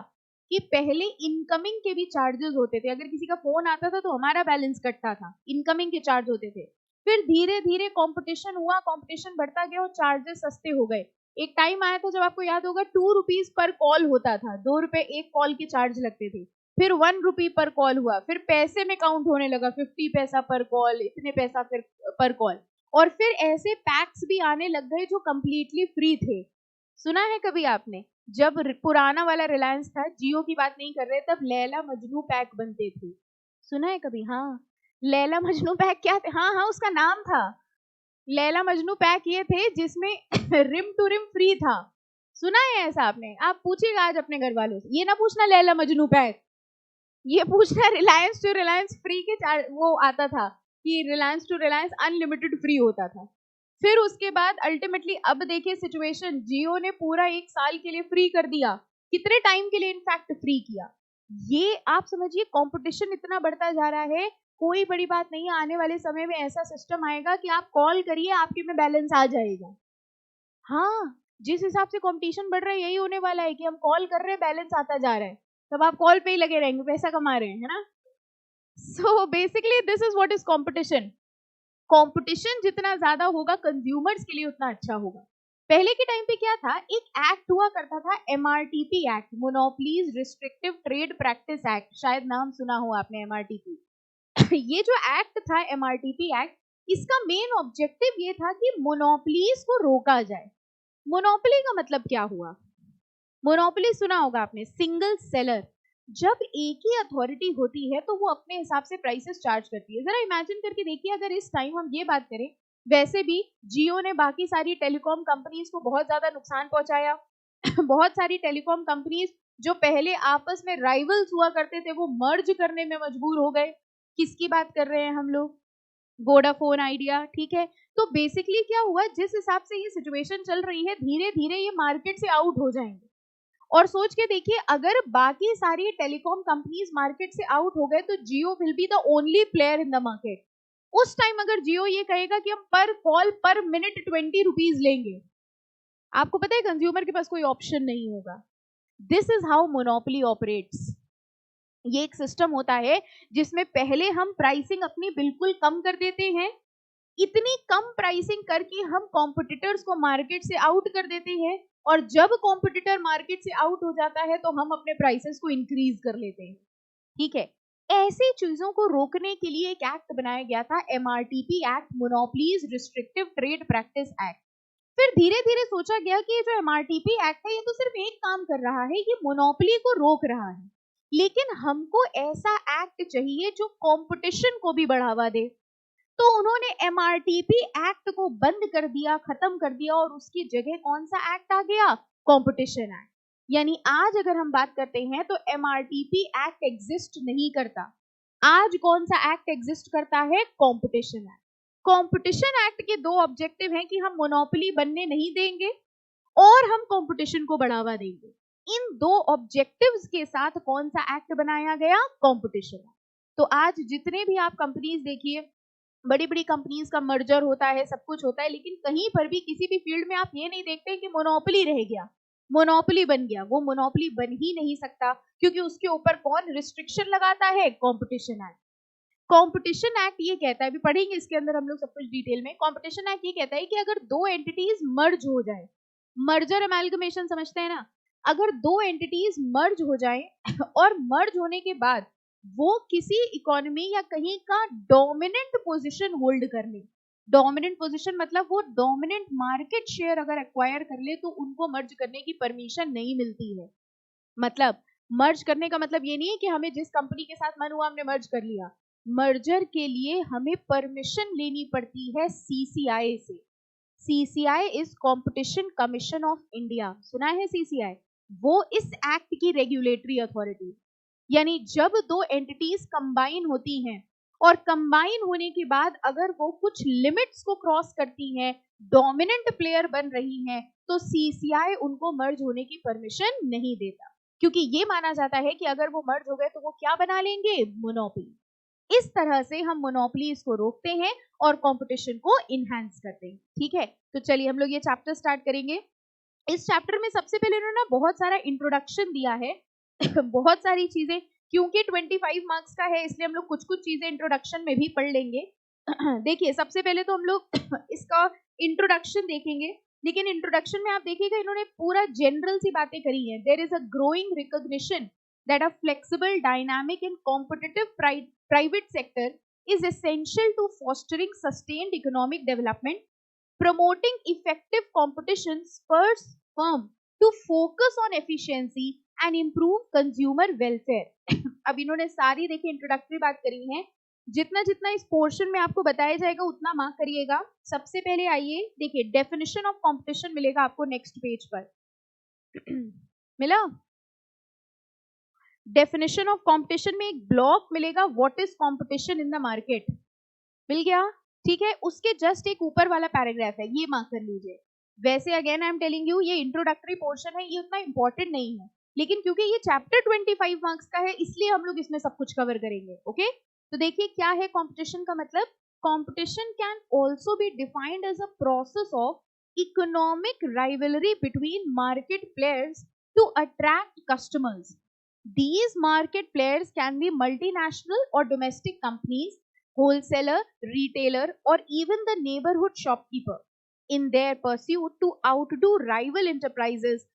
[SPEAKER 1] कि पहले इनकमिंग के भी चार्जेस होते थे। अगर किसी का फोन आता था तो हमारा बैलेंस कटता था, इनकमिंग के चार्ज होते थे। फिर धीरे धीरे कंपटीशन हुआ, कंपटीशन बढ़ता गया और चार्जेस सस्ते हो गए। एक टाइम आया था जब आपको याद होगा 2 रुपीज पर कॉल होता था, 2 रुपए एक कॉल के चार्ज लगते थे। फिर 1 रुपी पर कॉल हुआ, फिर पैसे में काउंट होने लगा, 50 पैसा पर कॉल, इतने पैसा फिर पर कॉल। और फिर ऐसे पैक्स भी आने लग गए जो कंप्लीटली फ्री थे। सुना है कभी आपने? जब पुराना वाला रिलायंस था, जियो की बात नहीं कर रहे, तब लैला मजनू पैक बनते थे। सुना है कभी? हाँ, लैला मजनू पैक क्या थे? हाँ हाँ, उसका नाम था लैला मजनू पैक। ये थे जिसमें रिम टू रिम फ्री था। सुना है ऐसा आपने? आप पूछिएगा आज अपने घर वालों से, ये ना पूछना लैला मजनू पैक, ये पूछना रिलायंस टू रिलायंस फ्री के वो आता था कि Reliance to Reliance unlimited free होता था। फिर उसके बाद अल्टीमेटली अब देखिए सिचुएशन, जियो ने पूरा 1 साल के लिए फ्री कर दिया, कितने टाइम के लिए इनफैक्ट फ्री किया। ये आप समझिए कंपटीशन इतना बढ़ता जा रहा है, कोई बड़ी बात नहीं है, आने वाले समय में ऐसा सिस्टम आएगा कि आप कॉल करिए आपके में बैलेंस आ जाएगा। हाँ, जिस हिसाब से कंपटीशन बढ़ रहा है यही होने वाला है कि हम कॉल कर रहे हैं, बैलेंस आता जा रहा है, तब आप कॉल पे ही लगे रहेंगे, पैसा कमा रहे हैं, है ना? So basically this is what is competition. Competition जितना ज्यादा होगा कंज्यूमर्स के लिए उतना अच्छा होगा। पहले के टाइम पे क्या था, एक एक्ट हुआ करता था, MRTP act, monopolies restrictive trade practice act, शायद नाम सुना हो आपने MRTP। ये जो एक्ट था MRTP एक्ट, इसका मेन ऑब्जेक्टिव ये था कि मोनोपोलीज को रोका जाए। मोनोपोली का मतलब क्या हुआ? मोनोपोली सुना होगा आपने, सिंगल सेलर। जब एक ही अथॉरिटी होती है तो वो अपने हिसाब से प्राइसेस चार्ज करती है। जरा इमेजिन करके देखिए, अगर इस टाइम हम ये बात करें वैसे भी जियो ने बाकी सारी टेलीकॉम कंपनीज को बहुत ज्यादा नुकसान पहुंचाया। बहुत सारी टेलीकॉम कंपनीज जो पहले आपस में राइवल्स हुआ करते थे वो मर्ज करने में मजबूर हो गए। किसकी बात कर रहे हैं हम लोग? वोडाफोन आइडिया, ठीक है। तो बेसिकली क्या हुआ, जिस हिसाब से ये सिचुएशन चल रही है धीरे धीरे ये मार्केट से आउट हो जाएंगे। और सोच के देखिए, अगर बाकी सारी टेलीकॉम कंपनीज मार्केट से आउट हो गए तो Jio will be the only player in the market. उस टाइम अगर जियो ये कहेगा कि हम पर कॉल पर मिनट 20 रुपीज लेंगे, आपको पता है कंज्यूमर के पास कोई ऑप्शन नहीं होगा। This is how monopoly operates. ये एक सिस्टम होता है जिसमें पहले हम प्राइसिंग अपनी बिल्कुल कम कर देते हैं, इतनी कम प्राइसिंग करके हम कॉम्पिटिटर्स को मार्केट से आउट कर देते हैं, और जब कॉम्पिटिटर मार्केट से आउट हो जाता है तो हम अपने प्राइसेस को इंक्रीज कर लेते हैं, ठीक है। ऐसी चीजों को रोकने के लिए एक एक्ट बनाया गया था, MRTP act, monopolies restrictive trade practice act. फिर धीरे धीरे सोचा गया कि जो MRTP एक्ट है ये तो सिर्फ एक काम कर रहा है, ये मोनोपोली को रोक रहा है, लेकिन हमको ऐसा एक्ट चाहिए जो कंपटीशन को भी बढ़ावा दे। तो उन्होंने MRTP एक्ट को बंद कर दिया, खत्म कर दिया, और उसकी जगह कौन सा एक्ट आ गया? Competition act. यानी आज अगर हम बात करते हैं तो MRTP एक्ट एग्जिस्ट नहीं करता। आज कौन सा एक्ट एग्जिस्ट करता है? Competition act. कंपटीशन एक्ट के दो ऑब्जेक्टिव हैं कि हम मोनोपोली बनने नहीं देंगे और हम कंपटीशन को बढ़ावा देंगे। इन दो ऑब्जेक्टिव्स के साथ कौन सा एक्ट बनाया गया? Competition act. तो आज जितने भी आप कंपनीज देखिए, बड़ी बड़ी कंपनीज का मर्जर होता है, सब कुछ होता है, लेकिन कहीं पर भी किसी भी फील्ड में आप ये नहीं देखते कि मोनोपोली रह गया, मोनोपोली बन गया। वो मोनोपोली बन ही नहीं सकता, क्योंकि उसके ऊपर कौन रिस्ट्रिक्शन लगाता है? Competition act. कंपटीशन एक्ट ये कहता है, अभी पढ़ेंगे इसके अंदर हम लोग सब कुछ डिटेल में। कंपटीशन एक्ट ये कहता है कि अगर दो एंटिटीज मर्ज हो जाए, मर्जर अमेलगमेशन समझते हैं ना, अगर दो एंटिटीज मर्ज हो जाए और मर्ज होने के बाद वो किसी इकोनॉमी या कहीं का डोमिनेंट पोजीशन होल्ड कर ले, डोमिनेंट पोजीशन मतलब वो डोमिनेंट मार्केट शेयर अगर एक्वायर कर ले, तो उनको मर्ज करने की परमिशन नहीं मिलती है। मतलब मर्ज करने का मतलब ये नहीं है कि हमें जिस कंपनी के साथ मन हुआ हमने मर्ज कर लिया। मर्जर के लिए हमें परमिशन लेनी पड़ती है CCI से। CCI is competition commission of India, सुना है CCI? वो इस एक्ट की रेगुलेटरी अथॉरिटी। यानी जब दो एंटिटीज कंबाइन होती हैं और कंबाइन होने के बाद अगर वो कुछ लिमिट्स को क्रॉस करती हैं, डोमिनेंट प्लेयर बन रही हैं, तो CCI उनको मर्ज होने की परमिशन नहीं देता, क्योंकि ये माना जाता है कि अगर वो मर्ज हो गए तो वो क्या बना लेंगे? मोनोपोली। इस तरह से हम मोनोपोलीज को रोकते हैं और कंपटीशन को इनहैंस करते हैं, ठीक है। तो चलिए हम लोग ये चैप्टर स्टार्ट करेंगे। इस चैप्टर में सबसे पहले उन्होंने बहुत सारा इंट्रोडक्शन दिया है बहुत सारी चीजें, क्योंकि 25 मार्क्स का है इसलिए हम लोग कुछ कुछ चीजें इंट्रोडक्शन में भी पढ़ लेंगे। देखिए सबसे पहले तो हम लोग इसका इंट्रोडक्शन देखेंगे, लेकिन इंट्रोडक्शन में आप देखिएगा इन्होंने पूरा जनरल सी बातें करी है। There is a growing recognition that a flexible, dynamic and competitive private sector is essential to fostering sustained economic development, promoting effective competition, spurs firm to focus on efficiency and improve consumer welfare। अब इन्होंने सारी देखिए introductory बात करी है, जितना जितना इस पोर्शन में आपको बताया जाएगा उतना मार्क करिएगा। सबसे पहले आइए देखिए डेफिनेशन ऑफ कंपटीशन मिलेगा आपको नेक्स्ट पेज पर मिला। डेफिनेशन ऑफ कंपटीशन में एक ब्लॉक मिलेगा, what is competition in the market, मिल गया, ठीक है। उसके जस्ट एक ऊपर वाला पैराग्राफ है, ये मार्क कर लीजिए। वैसे again I am telling you ये इंट्रोडक्टरी पोर्शन है, ये उतना इंपॉर्टेंट नहीं है, लेकिन क्योंकि ये चैप्टर 25 मार्क्स का है इसलिए हम लोग इसमें सब कुछ कवर करेंगे, ओके। तो देखिए क्या है कंपटीशन का मतलब। Competition can also be defined as a process of economic rivalry between market players to attract customers. These market players can be multinational or domestic companies, wholesaler, retailer, or even the neighborhood shopkeeper. In their pursuit to outdo rival enterprises,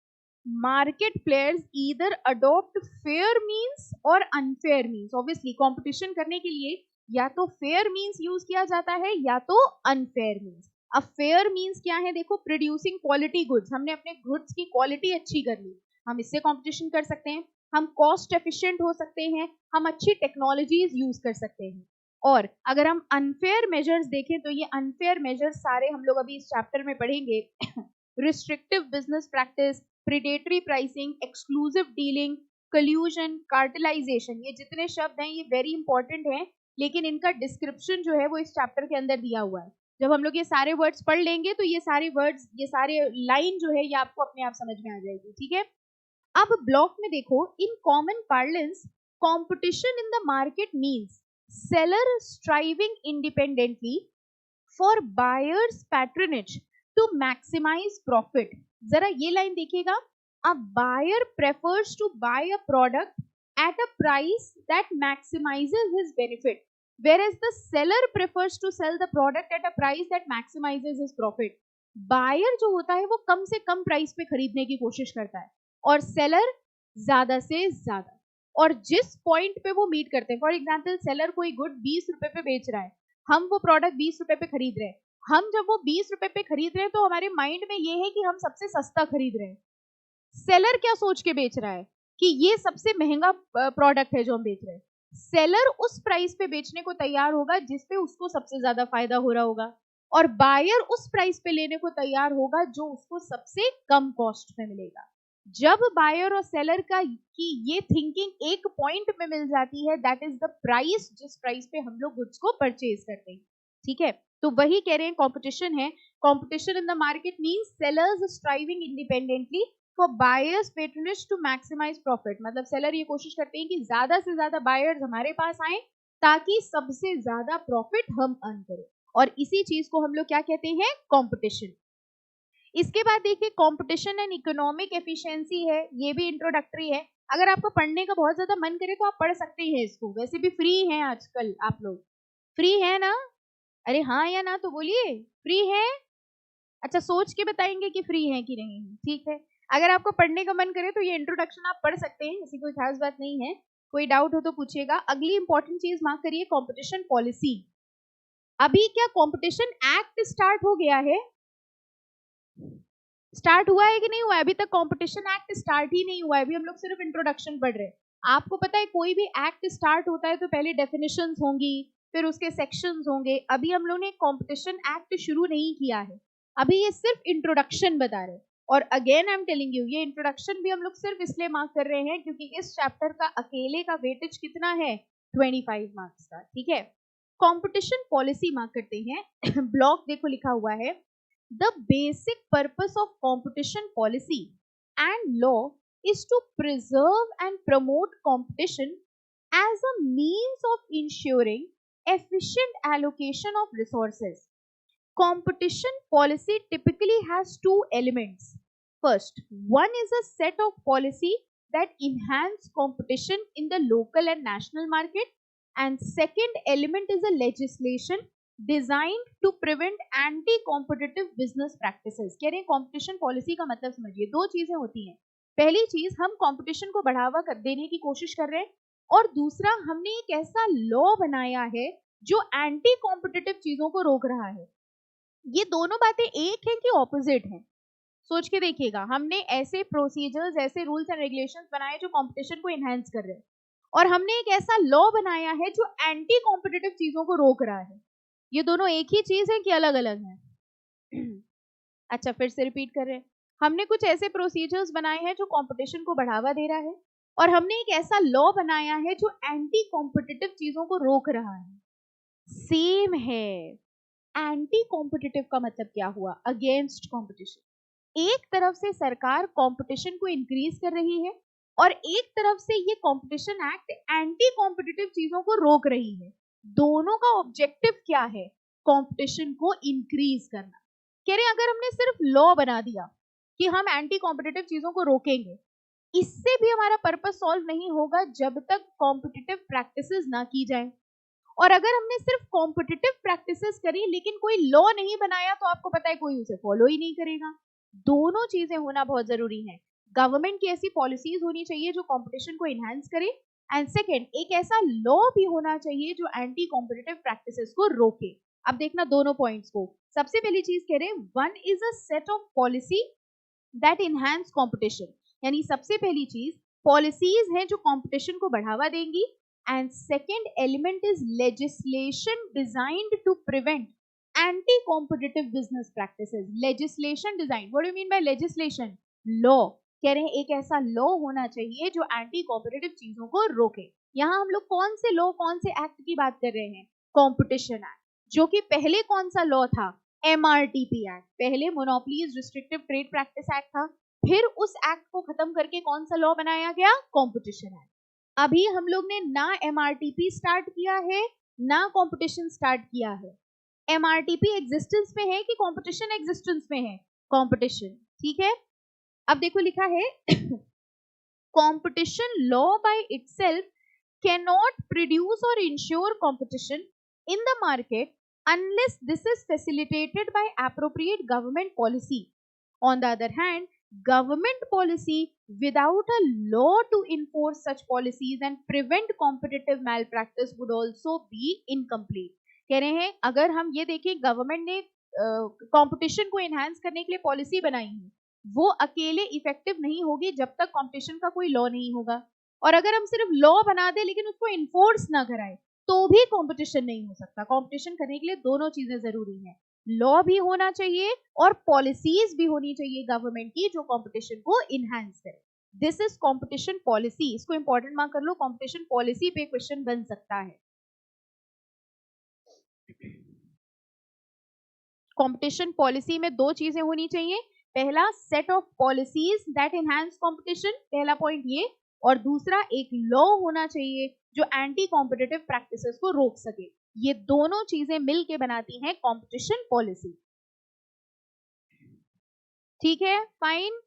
[SPEAKER 1] market players either adopt fair means or unfair means. Obviously, competition करने के लिए या तो fair means use किया जाता है या तो unfair means. अब fair means क्या है? देखो, producing quality goods. हमने अपने goods की quality अच्छी कर ली, हम इससे competition कर सकते हैं। हम कॉस्ट एफिशिएंट हो सकते हैं, हम अच्छी टेक्नोलॉजीज यूज कर सकते हैं। और अगर हम अनफेयर मेजर्स देखें तो ये अनफेयर मेजर्स सारे हम लोग अभी इस चैप्टर में पढ़ेंगे। Restrictive business practice, predatory pricing, exclusive dealing, collusion, cartelisation, ये जितने शब्द हैं ये वेरी इंपॉर्टेंट हैं, लेकिन इनका डिस्क्रिप्शन जो है वो इस चैप्टर के अंदर दिया हुआ है। जब हम लोग ये सारे वर्ड्स पढ़ लेंगे तो ये सारे वर्ड्स, ये सारे लाइन जो है ये आपको अपने आप समझ में आ जाएगी, ठीक है। अब ब्लॉक में देखो, in common parlance competition in the market means seller striving independently for buyers patronage to maximize profit। जरा ये लाइन देखिएगा, a buyer prefers to buy a product at a price that maximizes his benefit whereas the seller prefers to sell the product at a price that maximizes his profit। buyer जो होता है वो कम से कम price पे खरीदने की कोशिश करता है और सेलर ज्यादा से ज्यादा, और जिस पॉइंट पे वो मीट करते हैं, फॉर एग्जाम्पल सेलर कोई गुड 20 रुपए पे बेच रहा है, हम वो प्रोडक्ट 20 रुपए पे खरीद रहे हैं, हम जब वो 20 रुपए पे खरीद रहे हैं तो हमारे माइंड में ये है कि हम सबसे सस्ता खरीद रहे हैं। सेलर क्या सोच के बेच रहा है कि ये सबसे महंगा प्रोडक्ट है जो हम बेच रहे हैं। सेलर उस प्राइस पे बेचने को तैयार होगा जिस पे उसको सबसे ज्यादा फायदा हो रहा होगा, और बायर उस प्राइस पे लेने को तैयार होगा जो उसको सबसे कम कॉस्ट में मिलेगा। जब बायर और सेलर का की ये थिंकिंग एक पॉइंट में मिल जाती है, दैट इज द प्राइस जिस प्राइस पे हम लोग गुड्स को परचेज करते हैं, ठीक है। तो वही कह रहे हैं कंपटीशन है। Competition in the market means sellers striving independently for buyers patronage to maximise profit. मतलब सेलर ये कोशिश करते हैं कि ज्यादा से ज्यादा बायर्स हमारे पास आए ताकि सबसे ज्यादा प्रॉफिट हम अर्न करें, और इसी चीज को हम लोग क्या कहते हैं, कंपटीशन। इसके बाद देखिए कंपटीशन एंड इकोनॉमिक एफिशिएंसी है, ये भी इंट्रोडक्टरी है। अगर आपको पढ़ने का बहुत ज्यादा मन करे तो आप पढ़ सकते हैं इसको, वैसे भी फ्री हैं आजकल आप लोग, फ्री है ना? अरे हाँ या ना तो बोलिए, फ्री है? अच्छा सोच के बताएंगे कि फ्री है कि नहीं है, ठीक है। अगर आपको पढ़ने का मन करे तो ये इंट्रोडक्शन आप पढ़ सकते हैं, ऐसी कोई खास बात नहीं है। कोई डाउट हो तो पूछिएगा। अगली इंपॉर्टेंट चीज मार्क करिए, कॉम्पिटिशन पॉलिसी। अभी क्या कॉम्पिटिशन एक्ट स्टार्ट हो गया है? स्टार्ट हुआ है कि नहीं हुआ है? अभी तक कंपटीशन एक्ट स्टार्ट ही नहीं हुआ है, अभी हम लोग सिर्फ इंट्रोडक्शन पढ़ रहे हैं। आपको पता है कोई भी एक्ट स्टार्ट होता है तो पहले डेफिनेशंस होंगी, फिर उसके सेक्शंस होंगे। अभी हम लोग ने कंपटीशन एक्ट शुरू नहीं किया है, अभी ये सिर्फ इंट्रोडक्शन बता रहे हैं। और again I am telling you, ये इंट्रोडक्शन भी हम लोग सिर्फ इसलिए मार्क कर रहे हैं क्योंकि इस चैप्टर का अकेले का वेटेज कितना है, 25 मार्क्स का, ठीक है। कंपटीशन पॉलिसी मार्क करते हैं। ब्लॉक देखो लिखा हुआ है, the basic purpose of competition policy and law is to preserve and promote competition as a means of ensuring efficient allocation of resources. Competition policy typically has two elements. First, one is a set of policy that enhance competition in the local and national market, and second element is a legislation designed to prevent anti competitive business practices. कह रहे हैं competition policy का मतलब समझिए, दो चीजें होती हैं। पहली चीज, हम कंपटीशन को बढ़ावा देने की कोशिश कर रहे हैं, और दूसरा हमने एक ऐसा लॉ बनाया है जो एंटी कॉम्पिटिटिव चीजों को रोक रहा है। ये दोनों बातें एक है कि ऑपोजिट है? सोच के देखिएगा, हमने ऐसे प्रोसीजर्स, ऐसे रूल्स एंड रेगुलेशंस बनाए जो कंपटीशन को एनहांस कर रहे हैं, और हमने एक ऐसा लॉ बनाया है जो एंटी कॉम्पिटिटिव चीजों को रोक रहा है। ये दोनों एक ही चीज है कि अलग अलग है? अच्छा फिर से रिपीट कर रहे हैं, हमने कुछ ऐसे प्रोसीजर्स बनाए हैं जो कंपटीशन को बढ़ावा दे रहा है, और हमने एक ऐसा लॉ बनाया है जो एंटी कॉम्पिटिटिव चीजों को रोक रहा है। सेम है। एंटी कॉम्पिटिटिव का मतलब क्या हुआ? Against competition. एक तरफ से सरकार कंपटीशन को इंक्रीज कर रही है, और एक तरफ से ये कंपटीशन एक्ट एंटी कॉम्पिटिटिव चीजों को रोक रही है। दोनों का ऑब्जेक्टिव क्या है? कंपटीशन को इंक्रीज करना। कह रहे हैं अगर हमने सिर्फ लॉ बना दिया कि हम एंटी कॉम्पिटिटिव चीजों को रोकेंगे, इससे भी हमारा पर्पस सॉल्व नहीं होगा जब तक कॉम्पिटिटिव प्रैक्टिसेस ना की जाए। और अगर हमने सिर्फ कॉम्पिटिटिव प्रैक्टिसेस करी लेकिन कोई लॉ नहीं बनाया, तो आपको पता है कोई उसे फॉलो ही नहीं करेगा। दोनों चीजें होना बहुत जरूरी है। गवर्नमेंट की ऐसी पॉलिसीज होनी चाहिए जो कॉम्पिटिशन को एनहांस करे, एंड सेकेंड एक ऐसा लॉ भी होना चाहिए जो एंटी कॉम्पिटिटिव प्रैक्टिसेस को रोके। अब देखना दोनों पॉइंट्स को। सबसे पहली चीज कह रहे हैं, one is a set of policy that enhance competition, यानी सबसे पहली चीज पॉलिसीज हैं जो कंपटीशन को बढ़ावा देंगी and second element is legislation designed to prevent anti-competitive business practices. Legislation design, what do you mean by legislation? Law. कह रहे हैं एक ऐसा लॉ होना चाहिए जो एंटी कॉम्पिटिटिव चीजों को रोके। यहाँ हम लोग कौन से लॉ, कौन से एक्ट की बात कर रहे हैं? कॉम्पिटिशन एक्ट, जो कि पहले कौन सा लॉ था? MRTP act. पहले monopolies restrictive trade practice act था, फिर उस एक्ट को खत्म करके कौन सा लॉ बनाया गया? Competition act. अभी हम लोग ने ना MRTP स्टार्ट किया है ना कॉम्पिटिशन स्टार्ट किया है। MRTP एग्जिस्टेंस में है कि कॉम्पिटिशन एग्जिस्टेंस में है? कॉम्पिटिशन, ठीक है। अब देखो लिखा है competition law by itself cannot produce or ensure competition in the market unless this is facilitated by appropriate government policy. On the other hand, government policy without a law to enforce such policies and prevent competitive malpractice would also be incomplete. कह रहे हैं अगर हम ये देखें government ने competition को enhance करने के लिए पॉलिसी बनाई है, वो अकेले इफेक्टिव नहीं होगी जब तक कंपटीशन का कोई लॉ नहीं होगा। और अगर हम सिर्फ लॉ बना दे लेकिन उसको इन्फोर्स ना कराए तो भी कंपटीशन नहीं हो सकता। कंपटीशन करने के लिए दोनों चीजें जरूरी हैं, लॉ भी होना चाहिए और पॉलिसीज भी होनी चाहिए गवर्नमेंट की जो कंपटीशन को इनहैंस करे। This is competition policy. इसको इंपॉर्टेंट मार्क कर लो, कंपटीशन पॉलिसी पे क्वेश्चन बन सकता है। कंपटीशन पॉलिसी में दो चीजें होनी चाहिए, पहला set of policies that enhance competition, पहला पॉइंट ये, और दूसरा एक लॉ होना चाहिए जो एंटी कॉम्पिटिटिव प्रैक्टिसेस को रोक सके। ये दोनों चीजें मिलके बनाती हैं कंपटीशन पॉलिसी। ठीक है, फाइन।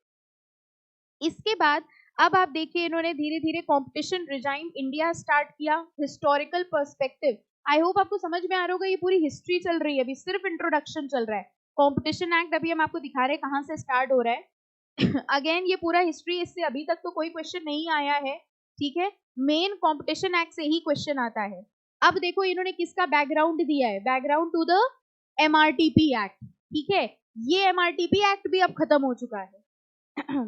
[SPEAKER 1] इसके बाद अब आप देखिए इन्होंने धीरे धीरे कंपटीशन रिजाइम इंडिया स्टार्ट किया। हिस्टोरिकल पर्सपेक्टिव, आई होप आपको समझ में आ रहा होगा, ये पूरी हिस्ट्री चल रही है, अभी सिर्फ इंट्रोडक्शन चल रहा है। कंपटीशन एक्ट अभी हम आपको दिखा रहे हैं कहां से स्टार्ट हो रहा है। अगेन ये पूरा हिस्ट्री, इससे अभी तक तो कोई क्वेश्चन नहीं आया है, ठीक है। मेन कंपटीशन एक्ट से ही क्वेश्चन आता है। अब देखो इन्होंने किसका बैकग्राउंड दिया है, background to the MRTP act, ठीक है। ये MRTP एक्ट भी अब खत्म हो चुका है।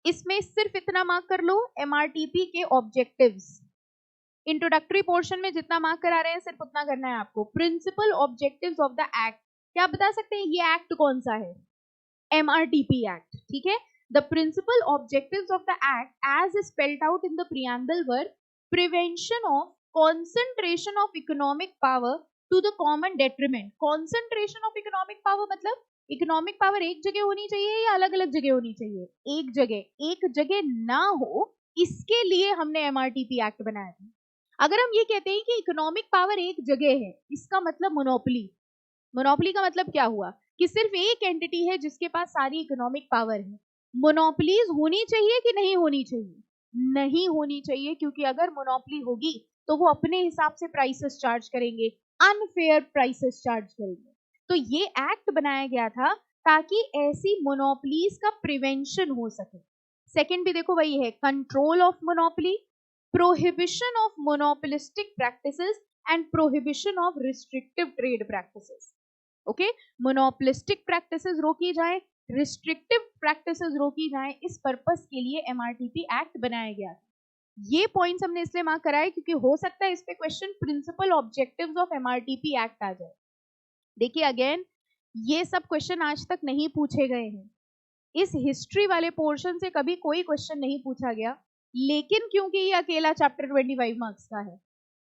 [SPEAKER 1] इसमें सिर्फ इतना मार्क कर लो, MRTP के ऑब्जेक्टिव्स। इंट्रोडक्टरी पोर्शन में जितना मार्क करा रहे हैं सिर्फ उतना करना है आपको। Principal objectives of the act, क्या आप बता सकते हैं ये एक्ट कौन सा है? MRTP एक्ट, ठीक है। The principal objectives of the act as spelled out in the preamble were prevention of concentration of economic power to the common detriment. Concentration of economic power मतलब इकोनॉमिक पावर एक जगह होनी चाहिए या अलग अलग जगह होनी चाहिए? एक जगह ना हो, इसके लिए हमने MRTP एक्ट बनाया था। अगर हम ये कहते हैं कि इकोनॉमिक पावर एक जगह है, इसका मतलब मोनोपोली। मोनोपोली का मतलब क्या हुआ कि सिर्फ एक एंटिटी है जिसके पास सारी इकोनॉमिक पावर है। मोनोपोलीज होनी चाहिए कि नहीं होनी चाहिए? नहीं होनी चाहिए, क्योंकि अगर मोनोपोली होगी तो वो अपने हिसाब से प्राइसेस चार्ज करेंगे, अनफेयर प्राइसेस चार्ज करेंगे। तो ये एक्ट बनाया गया था ताकि ऐसी मोनोपोलीज का प्रिवेंशन हो सके। सेकंड भी देखो वही है, control of monopoly, prohibition of monopolistic practices and prohibition of restrictive trade practices. Okay, monopolistic practices रोकी जाए, रिस्ट्रिक्टिव प्रैक्टिसेस रोकी जाए, इस पर्पस के लिए MRTP एक्ट बनाया गया था। ये पॉइंट्स हमने इसलिए मार्क कराए क्योंकि हो सकता है इस पे question principal objectives of MRTP act आ जाए। देखिए अगेन ये सब क्वेश्चन आज तक नहीं पूछे गए हैं, इस हिस्ट्री वाले पोर्शन से कभी कोई क्वेश्चन नहीं पूछा गया, लेकिन क्योंकि ये अकेला चैप्टर 25 मार्क्स का है,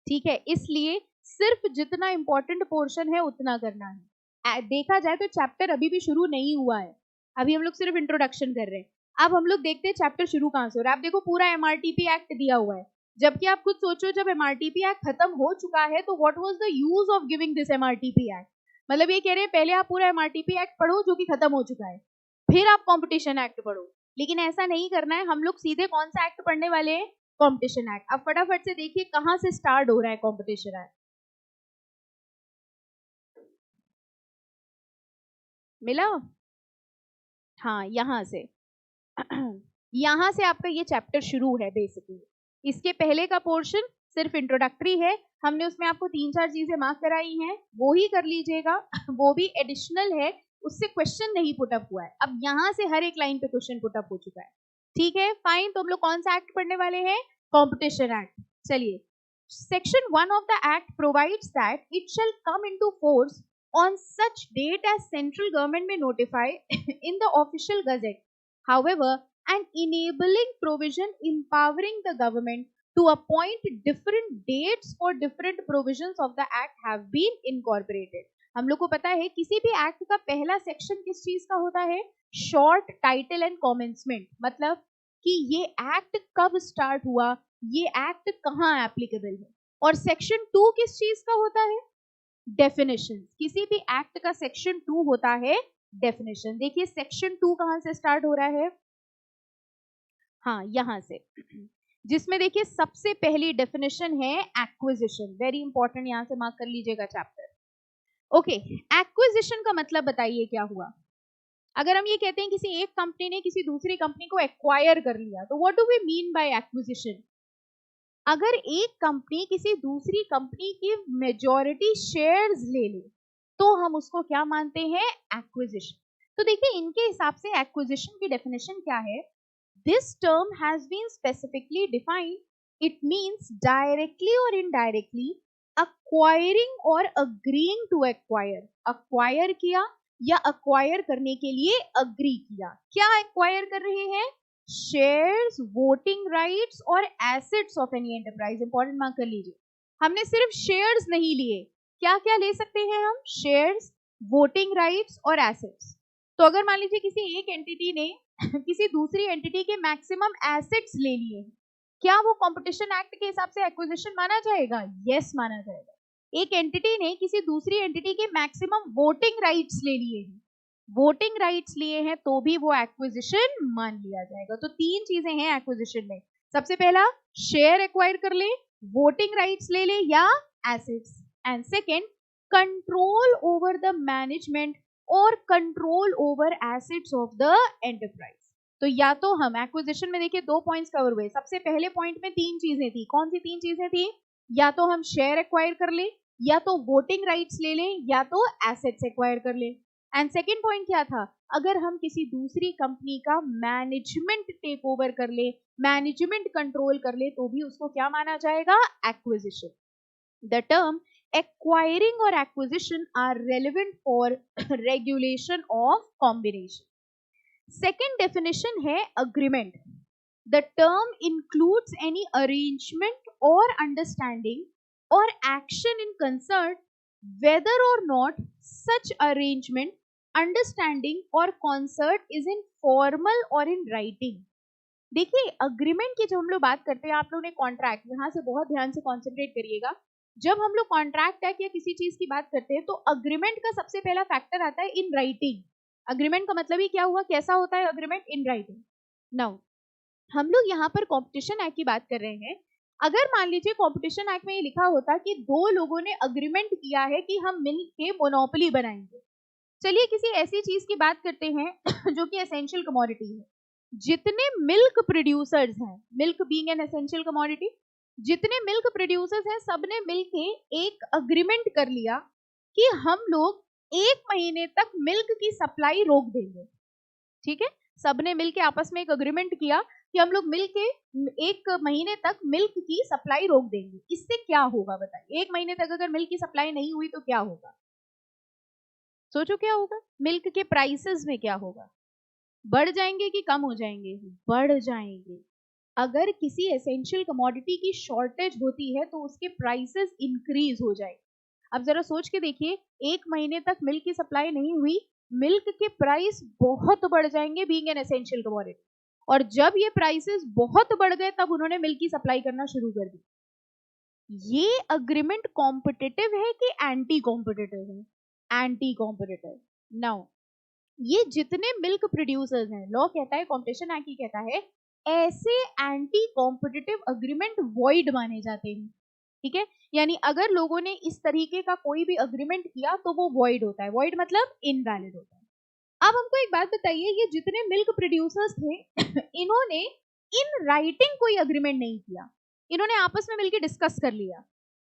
[SPEAKER 1] ठीक है, इसलिए सिर्फ जितना इंपॉर्टेंट पोर्शन है उतना करना है। देखा जाए तो चैप्टर अभी भी शुरू नहीं हुआ है, अभी हम लोग सिर्फ इंट्रोडक्शन कर रहे हैं। अब हम लोग देखते हैं चैप्टर शुरू कहां से हो रहा है। आप देखो पूरा MRTP एक्ट दिया हुआ है, जबकि आप खुद सोचो जब MRTP एक्ट खत्म हो चुका है तो what was the use of giving this MRTP act. मतलब ये कह रहे हैं पहले आप पूरा MRTP एक्ट पढ़ो जो कि खत्म हो चुका है, फिर आप कंपटीशन एक्ट पढ़ो, लेकिन ऐसा नहीं करना है। हम लोग सीधे कौन सा एक्ट पढ़ने वाले हैं? Competition act. अब फटाफट से देखिए कहां से स्टार्ट हो रहा है कंपटीशन एक्ट। मिला? हाँ, यहां से यहां से आपका ये चैप्टर शुरू है बेसिकली। इसके पहले का पोर्शन सिर्फ इंट्रोडक्टरी है, हमने उसमें आपको 3-4 चीजें मार्क कराई हैं, वो ही कर लीजिएगा। वो भी एडिशनल है, उससे क्वेश्चन नहीं पुटअप हुआ है। अब यहां से हर एक लाइन पे क्वेश्चन पुटअप हो चुका है, ठीक है, फाइन। तो हम लोग कौन सा एक्ट पढ़ने वाले हैं? Competition act. चलिए Section 1 of the Act provides that it shall come into force on such date as central government may notify in the official gazette. However, an enabling provision empowering the government to appoint different dates for different provisions of the Act have been incorporated. हम लोग को पता है किसी भी act का पहला section किस चीज का होता है? शॉर्ट टाइटल एंड कॉमेंसमेंट, मतलब कि ये एक्ट कब स्टार्ट हुआ, ये एक्ट कहाँ एप्लीकेबल है. और सेक्शन 2 किस चीज का होता है? डेफिनेशन. किसी भी एक्ट का सेक्शन 2 होता है डेफिनेशन. देखिए सेक्शन 2 कहां से स्टार्ट हो रहा है? हाँ, यहां से, जिसमें देखिए सबसे पहली डेफिनेशन है एक्विजिशन. वेरी इंपॉर्टेंट, यहां से मार्क कर लीजिएगा चैप्टर. ओके, एक्विजिशन का मतलब बताइए क्या हुआ? अगर हम ये कहते हैं किसी एक कंपनी ने किसी दूसरी कंपनी को एक्वायर कर लिया, तो what do we mean by acquisition? अगर एक कंपनी किसी दूसरी कंपनी की मेजॉरिटी शेयर्स ले ले तो हम उसको क्या मानते हैं? एक्विजिशन. तो देखिए इनके हिसाब से एक्विजिशन की डेफिनेशन क्या है? This term has been specifically defined. It means directly और इनडायरेक्टली acquiring और agreeing to acquire. acquire किया या acquire करने के लिए agree किया. क्या acquire कर रहे हैं? shares, voting rights और assets of any enterprise. important mark कर लीजिए. हमने सिर्फ shares नहीं लिए, क्या क्या ले सकते हैं हम? shares, voting rights और assets. तो अगर मान लीजिए किसी एक एंटिटी ने किसी दूसरी एंटिटी के मैक्सिमम एसेट्स ले लिए, क्या वो कंपटीशन एक्ट के हिसाब से एक्विजिशन माना जाएगा? यस, माना जाएगा. एक एंटिटी ने किसी दूसरी एंटिटी के मैक्सिमम वोटिंग राइट्स ले लिए हैं, वोटिंग राइट्स लिए हैं, तो भी वो एक्विजिशन मान लिया जाएगा. तो 3 चीजें हैं एक्विजिशन में. सबसे पहला शेयर एक्वायर कर ले, वोटिंग राइट्स ले ले या assets. And second, control over the management और control over assets of the enterprise. तो या तो हम एक्विजिशन में देखिए 2 पॉइंट्स कवर हुए. सबसे पहले पॉइंट में 3 चीजें थी. कौन सी 3 चीजें थी? या तो हम शेयर एक्वायर कर ले, या तो वोटिंग राइट्स ले लें, या तो एसेट्स एक्वायर कर ले. एंड सेकंड पॉइंट क्या था? अगर हम किसी दूसरी कंपनी का मैनेजमेंट टेक ओवर कर ले, मैनेजमेंट कंट्रोल कर ले, तो भी उसको क्या माना जाएगा? एक्विजिशन. द टर्म एक्वायरिंग और acquisition are relevant for regulation of combination. Second definition है agreement. The term includes any arrangement और अंडरस्टैंडिंग और एक्शन इन कंसर्न वेदर और नॉट सच अरेंजमेंट, अंडरस्टैंडिंग और कॉन्सर्ट इज इन फॉर्मल और in writing. देखिए agreement की जब हम लोग बात करते हैं, आप लोगों ने कॉन्ट्रैक्ट, यहां से बहुत ध्यान से कॉन्सेंट्रेट करिएगा. जब हम लोग कॉन्ट्रैक्ट या किसी चीज की बात करते हैं तो अग्रीमेंट का सबसे पहला फैक्टर आता है इन राइटिंग. अग्रीमेंट का मतलब ही क्या हुआ? कैसा होता है अग्रीमेंट? In writing. नाउ हम लोग यहाँ पर कॉम्पिटिशन एक्ट की बात कर रहे हैं. अगर मान लीजिए कॉम्पिटिशन एक्ट में ये लिखा होता कि 2 लोगों ने अग्रीमेंट किया है कि हम मिल के मोनोपोली बनाएंगे. चलिए किसी ऐसी चीज की बात करते हैं जो कि एसेंशियल कमोडिटी है. जितने मिल्क प्रोड्यूसर्स हैं, milk being an essential commodity, जितने मिल्क प्रोड्यूसर्स हैं सबने मिलके एक अग्रीमेंट कर लिया कि हम लोग 1 महीने तक मिल्क की सप्लाई रोक देंगे. ठीक है, सबने मिलके आपस में एक अग्रीमेंट किया कि हम लोग मिलके 1 महीने तक मिल्क की सप्लाई रोक देंगे. इससे क्या होगा बताइए? 1 महीने तक अगर मिल्क की सप्लाई नहीं हुई तो क्या होगा? सोचो क्या होगा? मिल्क के प्राइसेस में क्या होगा? बढ़ जाएंगे कि कम हो जाएंगे? बढ़ जाएंगे. अगर किसी एसेंशियल कमोडिटी की शॉर्टेज होती है तो उसके प्राइसेस इंक्रीज हो जाएंगे. अब जरा सोच के देखिए, 1 महीने तक मिल्क की सप्लाई नहीं हुई, मिल्क के प्राइस बहुत बढ़ जाएंगे बीइंग एन एसेंशियल कमोडिटी. और जब ये प्राइसेस बहुत बढ़ गए तब उन्होंने मिल्क की सप्लाई करना शुरू कर दी. ये अग्रीमेंट कॉम्पिटिटिव है कि एंटी कॉम्पिटिटिव है? Anti competitive. नाउ ये जितने मिल्क प्रोड्यूसर्स हैं, लॉ कहता है, कॉम्पिटिशन एक्ट ही कहता है, ऐसे एंटी कॉम्पिटिटिव अग्रीमेंट वॉइड माने जाते हैं. ठीक है, यानी अगर लोगों ने इस तरीके का कोई भी अग्रीमेंट किया तो वो वॉइड होता है. वॉइड मतलब इनवैलिड होता है. अब हमको एक बात बताइए, ये जितने मिल्क प्रोड्यूसर्स थे इन्होंने इन राइटिंग कोई अग्रीमेंट नहीं किया, इन्होंने आपस में मिलकर डिस्कस कर लिया.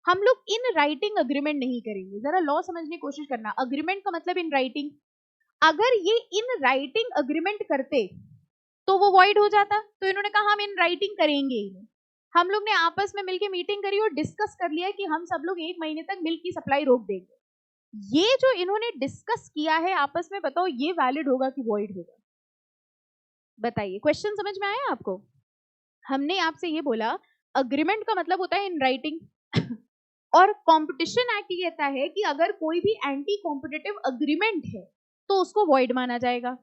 [SPEAKER 1] हम लोग इन राइटिंग अग्रीमेंट नहीं करेंगे. जरा लॉ समझने की कोशिश करना. अग्रीमेंट का मतलब इन राइटिंग. अगर ये इन राइटिंग अग्रीमेंट करते तो वो वॉइड हो जाता. तो इन्होंने कहा हम इन राइटिंग करेंगे ही नहीं. हम लोग ने आपस में मिलके मीटिंग करी और डिस्कस कर लिया कि हम सब लोग 1 महीने तक मिल्क की सप्लाई रोक देंगे। ये जो इन्होंने डिस्कस किया है आपस में, बताओ ये वैलिड होगा कि वॉइड होगा? बताइए, क्वेश्चन समझ में आया आपको? हमने आपसे ये बोला अग्रीमेंट का मतलब होता है इन राइटिंग और कंपटीशन एक्ट ये कहता है कि अगर कोई भी एंटी कॉम्पिटिटिव अग्रीमेंट है तो उसको वॉइड माना जाएगा।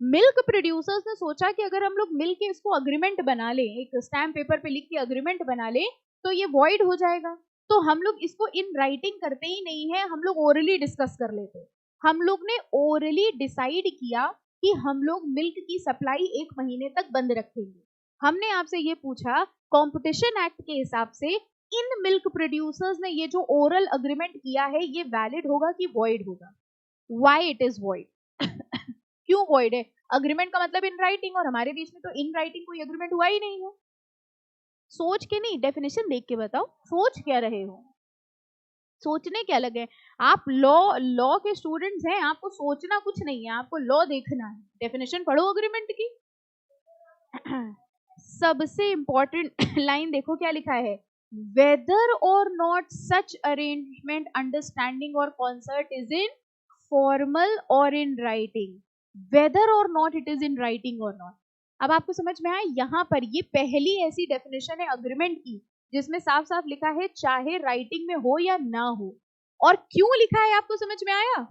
[SPEAKER 1] मिल्क प्रोड्यूसर्स ने सोचा कि अगर हम लोग मिल के इसको अग्रीमेंट बना लें, एक स्टैम्प पेपर पे लिख के अग्रीमेंट बना लें, तो ये वॉइड हो जाएगा। तो हम लोग इसको इन राइटिंग करते ही नहीं है, हम लोग ओरली डिस्कस कर लेते। हम लोग ने ओरली डिसाइड किया कि हम लोग मिल्क की सप्लाई 1 महीने तक बंद रखेंगे। हमने आपसे ये पूछा कंपटीशन एक्ट के हिसाब से इन मिल्क प्रोड्यूसर्स ने ये जो ओरल अग्रीमेंट किया है ये वैलिड होगा कि वॉइड होगा? Why it is void? क्यों वॉइड है? अग्रीमेंट का मतलब इन राइटिंग, और हमारे बीच में तो इन राइटिंग कोई अग्रीमेंट हुआ ही नहीं है। सोच के नहीं, डेफिनेशन देख के बताओ सोच क्या रहे हो, सोचने क्या लगे? आप लॉ के स्टूडेंट्स हैं, आपको सोचना कुछ नहीं है, आपको लॉ देखना है। डेफिनेशन पढ़ो अग्रीमेंट की। सबसे इंपॉर्टेंट लाइन देखो क्या लिखा है, वेदर और नॉट सच अरेंजमेंट अंडरस्टैंडिंग और कॉन्सर्ट इज इन फॉर्मल और इन राइटिंग। वेदर और not it is in writing और नॉट। अब आपको समझ में आया? यहां पर ये पहली ऐसी डेफिनेशन है अग्रीमेंट की जिसमें साफ साफ लिखा है चाहे राइटिंग में हो या ना हो। और क्यों लिखा है आपको समझ में आया?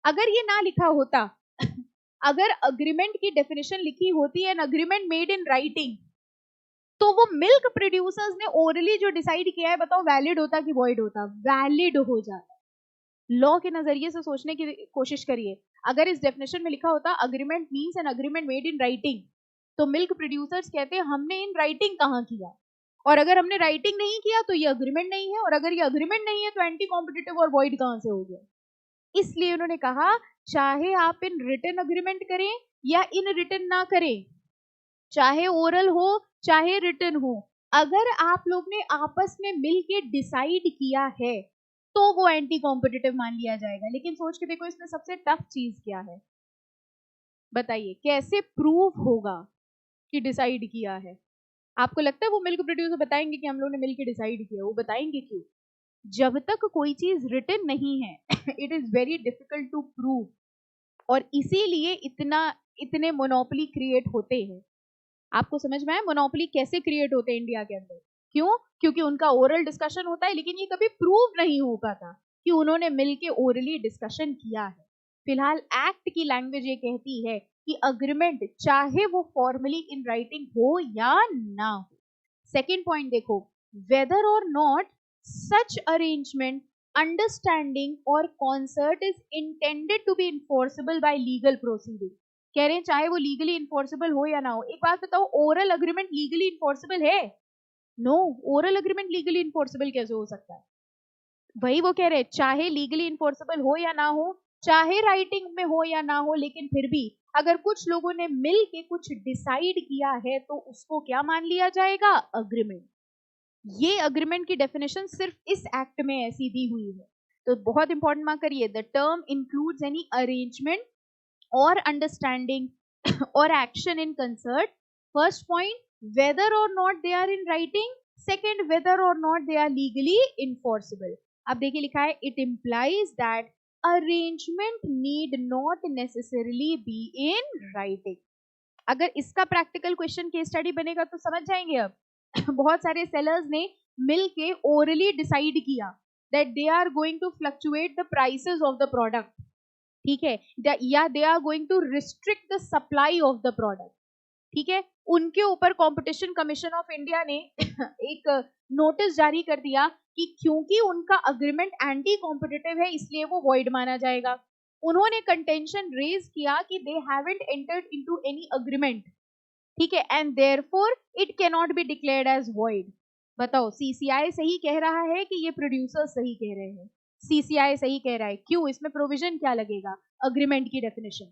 [SPEAKER 1] अगर ये ना लिखा होता अगर अग्रीमेंट की डेफिनेशन लिखी होती है an agreement made in writing, तो वो मिल्क प्रोड्यूसर्स ने ओरली जो डिसाइड किया है, बताओ वैलिड होता कि वॉइड होता? वैलिड हो जाता। लॉ के नजरिए से सोचने की कोशिश करिए। अगर इस डेफिनेशन में लिखा होता agreement means an agreement made in writing, तो मिल्क प्रोड्यूसर्स कहते हैं हमने इन राइटिंग कहां किया, और अगर हमने राइटिंग नहीं किया तो ये अग्रीमेंट नहीं है, और अगर ये अग्रीमेंट नहीं है तो एंटी कॉम्पिटिटिव और वॉइड कहां से हो गया? इसलिए उन्होंने कहा चाहे आप इन रिटन अग्रीमेंट करें या इन रिटन ना करें, चाहे ओरल हो चाहे रिटन हो, अगर आप लोग ने आपस में मिल के डिसाइड किया है तो वो एंटी कॉम्पिटिटिव मान लिया जाएगा। लेकिन सोच के देखो इसमें सबसे टफ चीज क्या है, बताइए कैसे प्रूव होगा कि डिसाइड किया है? आपको लगता है वो मिल्क प्रोड्यूसर बताएंगे कि हम लोग ने मिलकर डिसाइड किया? वो बताएंगे क्यों? जब तक कोई चीज रिटन नहीं है it is very difficult to prove, और इसीलिए इतने मोनोपोली क्रिएट होते हैं। आपको समझ में आया मोनोपोली कैसे क्रिएट होते हैं इंडिया के अंदर? क्यों? क्योंकि उनका ओरल डिस्कशन होता है, लेकिन ये कभी प्रूव नहीं हो पाता कि उन्होंने मिलके ओरली डिस्कशन किया है। फिलहाल एक्ट की लैंग्वेज ये कहती है कि अग्रीमेंट चाहे वो फॉर्मली इन राइटिंग हो या ना हो। सेकेंड पॉइंट देखो, वेदर और नॉट सच अरेंजमेंट अंडरस्टैंडिंग और concert is intended to be enforceable by legal proceeding. कह रहे हैं चाहे वो लीगली इन्फोर्सेबल हो या ना हो। एक बात बताओ, ओरल अग्रीमेंट लीगली इन्फोर्सेबल है? No, oral agreement legally enforceable कैसे हो सकता है? वही वो कह रहे हैं चाहे लीगली इन्फोर्सेबल हो या ना हो, चाहे राइटिंग में हो या ना हो, लेकिन फिर भी अगर कुछ लोगों ने मिल के कुछ डिसाइड किया है तो उसको क्या मान लिया जाएगा? अग्रीमेंट। ये अग्रीमेंट की डेफिनेशन सिर्फ इस एक्ट में ऐसी दी हुई है। तो बहुत इंपॉर्टेंट मार्क करिए, the term includes any arrangement or understanding or action in concert. First point, whether or not they are in writing. Second, whether or not they are legally enforceable. अब देखिए लिखा है it implies that arrangement need not necessarily be in writing. अगर इसका practical question case study बनेगा तो समझ जाएंगे। अब बहुत सारे सेलर्स ने मिल के ओरली डिसाइड किया that they are going to fluctuate the prices of the product, ठीक है, या they are going to restrict the supply of the product, ठीक है। उनके ऊपर कंपटीशन कमीशन ऑफ इंडिया ने एक नोटिस जारी कर दिया कि क्योंकि उनका अग्रीमेंट एंटी कॉम्पिटिटिव है इसलिए वो वॉइड माना जाएगा। उन्होंने कंटेंशन रेज किया कि they haven't entered into any agreement, ठीक है, and therefore it can not be declared as void. बताओ सीसीआई सही कह रहा है कि ये प्रोड्यूसर सही कह रहे हैं? सीसीआई सही कह रहा है। क्यों? इसमें प्रोविजन क्या लगेगा? अग्रीमेंट की डेफिनेशन,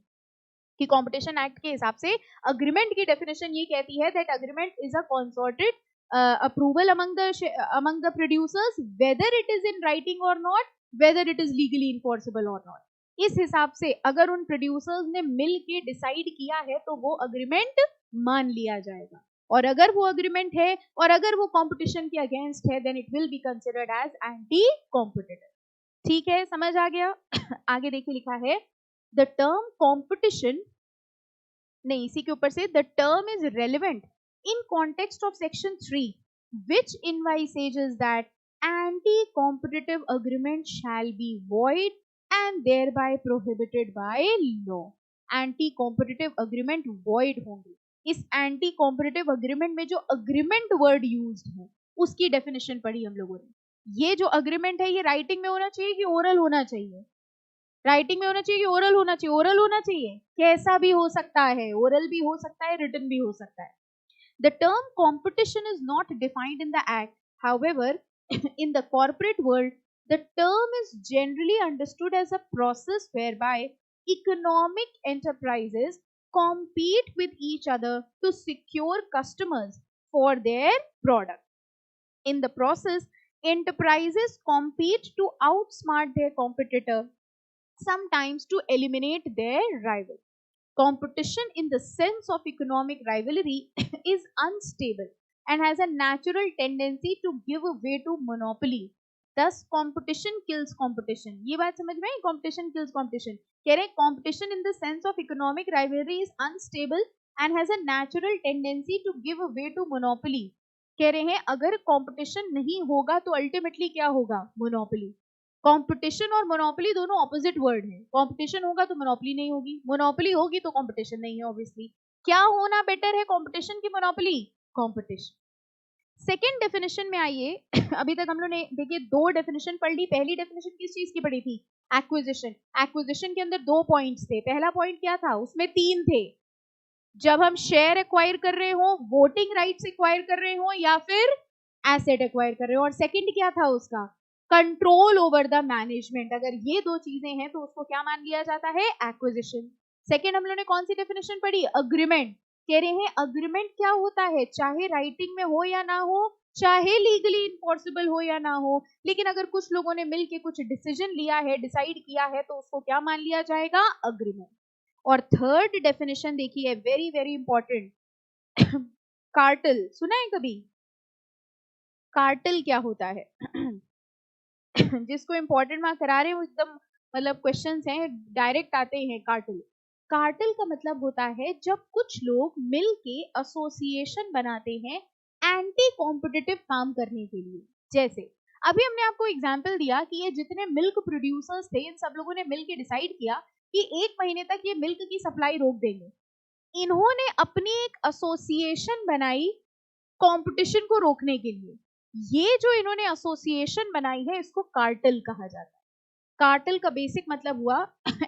[SPEAKER 1] कि कंपटीशन एक्ट के हिसाब से अग्रीमेंट की डेफिनेशन ये कहती है that agreement is a concerted approval among the producers whether it is in writing और not, whether it is legally enforceable और नॉट। इस हिसाब से अगर उन प्रोड्यूसर्स ने मिल के डिसाइड किया है तो वो अग्रीमेंट मान लिया जाएगा। और अगर वो अग्रीमेंट है और अगर वो कंपटीशन के अगेंस्ट है then it will be considered as anti competitive. ठीक है, समझ आ गया? आगे देखिए लिखा है द टर्म कॉम्पिटिशन, नहीं इसी के ऊपर से the term is relevant in context of section 3 which envisages that anti-competitive agreement shall be void and thereby prohibited by law। anti-competitive agreement void होंगे। इस anti-competitive agreement में जो agreement word used है उसकी definition पढ़ी हम लोगों ने। ये जो agreement है ये राइटिंग में होना चाहिए कि ओरल होना चाहिए? राइटिंग में होना चाहिए कि ओरल होना चाहिए? ओरल होना चाहिए। कैसा भी हो सकता है, ओरल भी हो सकता है, रिटन भी हो सकता है। The term competition is not defined in the Act. However, in the corporate world, the term is generally understood as a process whereby economic enterprises compete with each other to secure customers for their product. In the process, enterprises compete to outsmart their competitor, sometimes to eliminate their rival. Competition in the sense of economic rivalry is unstable and has a natural tendency to give way to monopoly. Thus, competition kills competition. ये बात समझ में आई? Competition kills competition. कह रहे competition in the sense of economic rivalry is unstable and has a natural tendency to give way to monopoly. कह रहे हैं अगर competition नहीं होगा तो ultimately क्या होगा? Monopoly. कंपटीशन और मोनोपोली दोनों ऑपोजिट वर्ड है। कंपटीशन होगा तो मोनोपोली नहीं होगी, मोनोपोली होगी तो कंपटीशन नहीं है ऑब्वियसली। क्या होना बेटर है, कंपटीशन की मोनोपोली? कंपटीशन। सेकंड डेफिनेशन में आइए। अभी तक हम लोग ने देखिए दो डेफिनेशन पढ़ ली। पहली डेफिनेशन किस चीज की पढ़ी थी? एक्विजिशन। एक्विजिशन के अंदर दो पॉइंट्स थे। पहला पॉइंट क्या था? उसमें तीन थे। जब हम शेयर एक्वायर कर रहे हो, वोटिंग राइट्स एक्वायर कर रहे हो या फिर एसेट एक्वायर कर रहे हो। और सेकंड क्या था उसका? Control over the management. अगर ये दो चीजें हैं तो उसको क्या मान लिया जाता है? एक्विजिशन। सेकंड हम लोगों ने कौन सी डेफिनेशन पढ़ी? अग्रीमेंट। कह रहे हैं अग्रीमेंट क्या होता है? चाहे राइटिंग में हो या ना हो, चाहे लीगली इनफोर्सिबल हो या ना हो, लेकिन अगर कुछ लोगों ने मिलके कुछ डिसीजन लिया है, डिसाइड किया है, तो उसको क्या मान लिया जाएगा? अग्रीमेंट। और थर्ड डेफिनेशन देखिए, वेरी वेरी इंपॉर्टेंट, कार्टेल। सुना है कभी? कार्टेल क्या होता है? जिसको इंपॉर्टेंट मार्क करा रहे हैं वो एकदम मतलब क्वेश्चंस हैं, डायरेक्ट आते हैं। कार्टेल, कार्टेल का मतलब होता है जब कुछ लोग मिल के एसोसिएशन बनाते हैं एंटी कॉम्पिटिटिव काम करने के लिए। जैसे अभी हमने आपको एग्जांपल दिया कि ये जितने मिल्क प्रोड्यूसर्स थे, इन सब लोगों ने मिल के डिसाइड किया कि 1 महीने तक ये मिल्क की सप्लाई रोक देंगे। इन्होंने अपनी एक एसोसिएशन बनाई कंपटीशन को रोकने के लिए। ये जो इन्होंने एसोसिएशन बनाई है इसको कार्टेल कहा जाता है। कार्टेल का बेसिक मतलब हुआ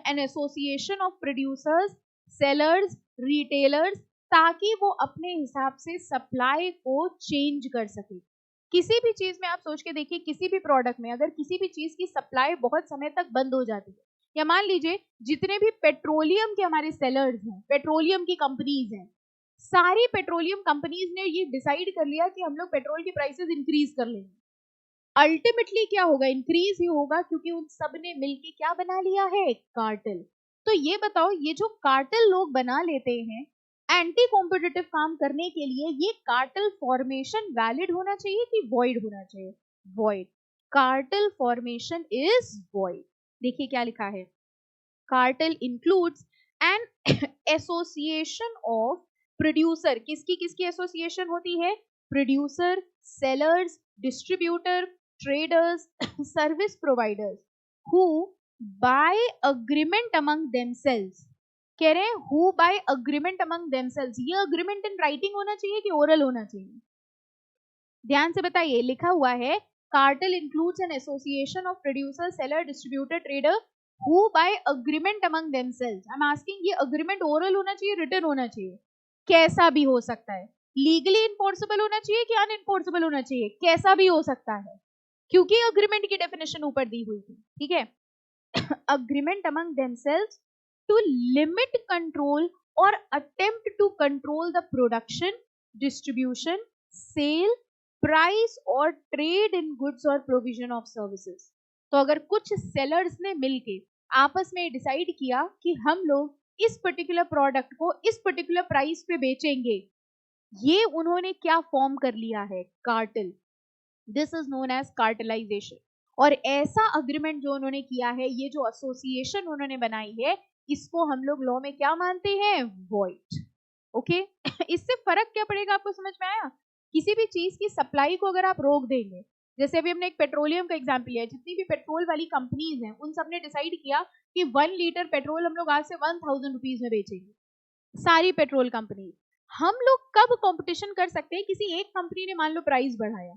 [SPEAKER 1] N association of producers, sellers, retailers, ताकि वो अपने हिसाब से सप्लाई को चेंज कर सके। किसी भी चीज में आप सोच के देखिए, किसी भी प्रोडक्ट में अगर किसी भी चीज की सप्लाई बहुत समय तक बंद हो जाती है, या मान लीजिए जितने भी पेट्रोलियम के हमारे सेलर्स हैं, पेट्रोलियम की कंपनीज हैं, सारी पेट्रोलियम कंपनीज ने ये डिसाइड कर लिया कि हम लोग पेट्रोल के प्राइसेस इंक्रीज कर लेंगे। अल्टीमेटली क्या होगा? इंक्रीज ही होगा, क्योंकि उन सब ने मिलके क्या बना लिया है? कार्टेल। तो ये बताओ, ये जो कार्टेल लोग बना लेते हैं एंटी कॉम्पिटिटिव काम करने के लिए, ये कार्टेल फॉर्मेशन वैलिड होना चाहिए कि वॉइड होना चाहिए? Void. Cartel formation is void. देखिए क्या लिखा है, cartel includes an association of producer. किसकी किसकी एसोसिएशन होती है? Producer, sellers, distributor, traders, service providers, who by agreement among themselves. कह रहे हैं who by agreement among themselves. ये अग्रीमेंट इन राइटिंग होना चाहिए कि ओरल होना चाहिए? ध्यान से बताइए, लिखा हुआ है cartel includes an association of producer, seller, distributor, trader who by agreement among themselves। I'm asking, ये agreement oral होना चाहिए, written होना चाहिए? कैसा भी हो सकता है। लीगली इनफोर्सिबल होना चाहिए कि अनइनफोर्सिबल होना चाहिए? कैसा भी हो सकता है, क्योंकि अग्रीमेंट की डेफिनेशन ऊपर दी हुई थी। ठीक है, agreement among themselves to limit control और attempt to control the production, distribution, sale, price और ट्रेड इन गुड्स और प्रोविजन ऑफ सर्विसेज। तो अगर कुछ सेलर्स ने मिलके आपस में डिसाइड किया कि हम लोग इस पर्टिकुलर प्रोडक्ट को इस पर्टिकुलर प्राइस पे बेचेंगे, ये उन्होंने क्या फॉर्म कर लिया है, cartel. This is known as cartelisation. और ऐसा अग्रीमेंट जो उन्होंने किया है, ये जो एसोसिएशन उन्होंने बनाई है, इसको हम लोग लॉ में क्या मानते हैं, वॉइड। ओके इससे फर्क क्या पड़ेगा, आपको समझ में आया? किसी भी चीज की सप्लाई को अगर आप रोक देंगे, जैसे अभी हमने एक पेट्रोलियम का एग्जाम्पल लिया, जितनी भी पेट्रोल वाली कंपनीज हैं उन सब ने डिसाइड किया कि 1 लीटर पेट्रोल हम लोग आज से 1000 रुपीज में बेचेंगे, सारी पेट्रोल कंपनी। हम लोग कब कंपटीशन कर सकते हैं? किसी एक कंपनी ने मान लो प्राइस बढ़ाया,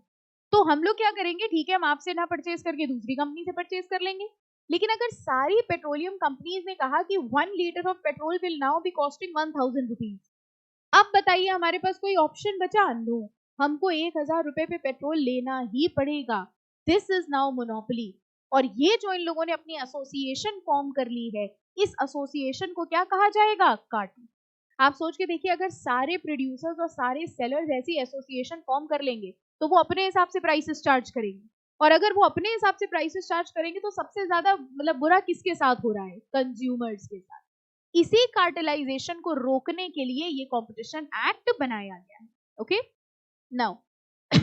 [SPEAKER 1] तो हम लोग क्या करेंगे, ठीक है हम आपसे ना परचेज करके दूसरी कंपनी से परचेज कर लेंगे। लेकिन अगर सारी पेट्रोलियम कंपनीज ने कहा कि 1 litre of petrol will now be costing 1000 rupees, अब बताइए हमारे पास कोई ऑप्शन बचा? नो, हमको 1000 रुपए पे पेट्रोल लेना ही पड़ेगा। This is now monopoly. और ये जो इन लोगों ने अपनी एसोसिएशन फॉर्म कर ली है, इस एसोसिएशन को क्या कहा जाएगा, कार्टेल। आप सोच के देखिए, अगर सारे प्रोड्यूसर्स और सारे सेलर्स ऐसी एसोसिएशन फॉर्म कर लेंगे तो वो अपने हिसाब से प्राइसेस चार्ज करेंगे, और अगर वो अपने हिसाब से प्राइसेस चार्ज करेंगे तो सबसे ज्यादा मतलब बुरा किसके साथ हो रहा है, कंज्यूमर्स के साथ। इसी कार्टेलाइजेशन को रोकने के लिए ये कंपटीशन एक्ट बनाया गया है। Okay, now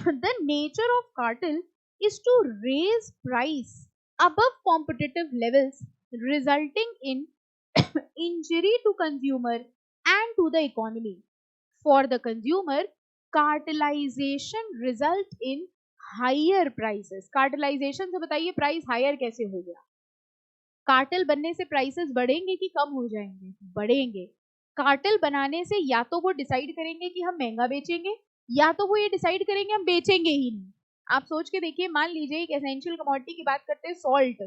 [SPEAKER 1] the nature of cartel is to raise price above competitive levels, resulting in injury to consumer and to the economy. For the consumer, cartelization result in higher prices. Cartelization से बताइए price higher कैसे हो गया? Cartel बनने से prices बढ़ेंगे कि कम हो जाएंगे? बढ़ेंगे। कार्टेल बनाने से या तो वो डिसाइड करेंगे कि हम महंगा बेचेंगे, या तो वो ये डिसाइड करेंगे हम बेचेंगे ही नहीं। आप सोच के देखिए, मान लीजिए एक एसेंशियल कमोडिटी की बात करते हैं, सॉल्ट।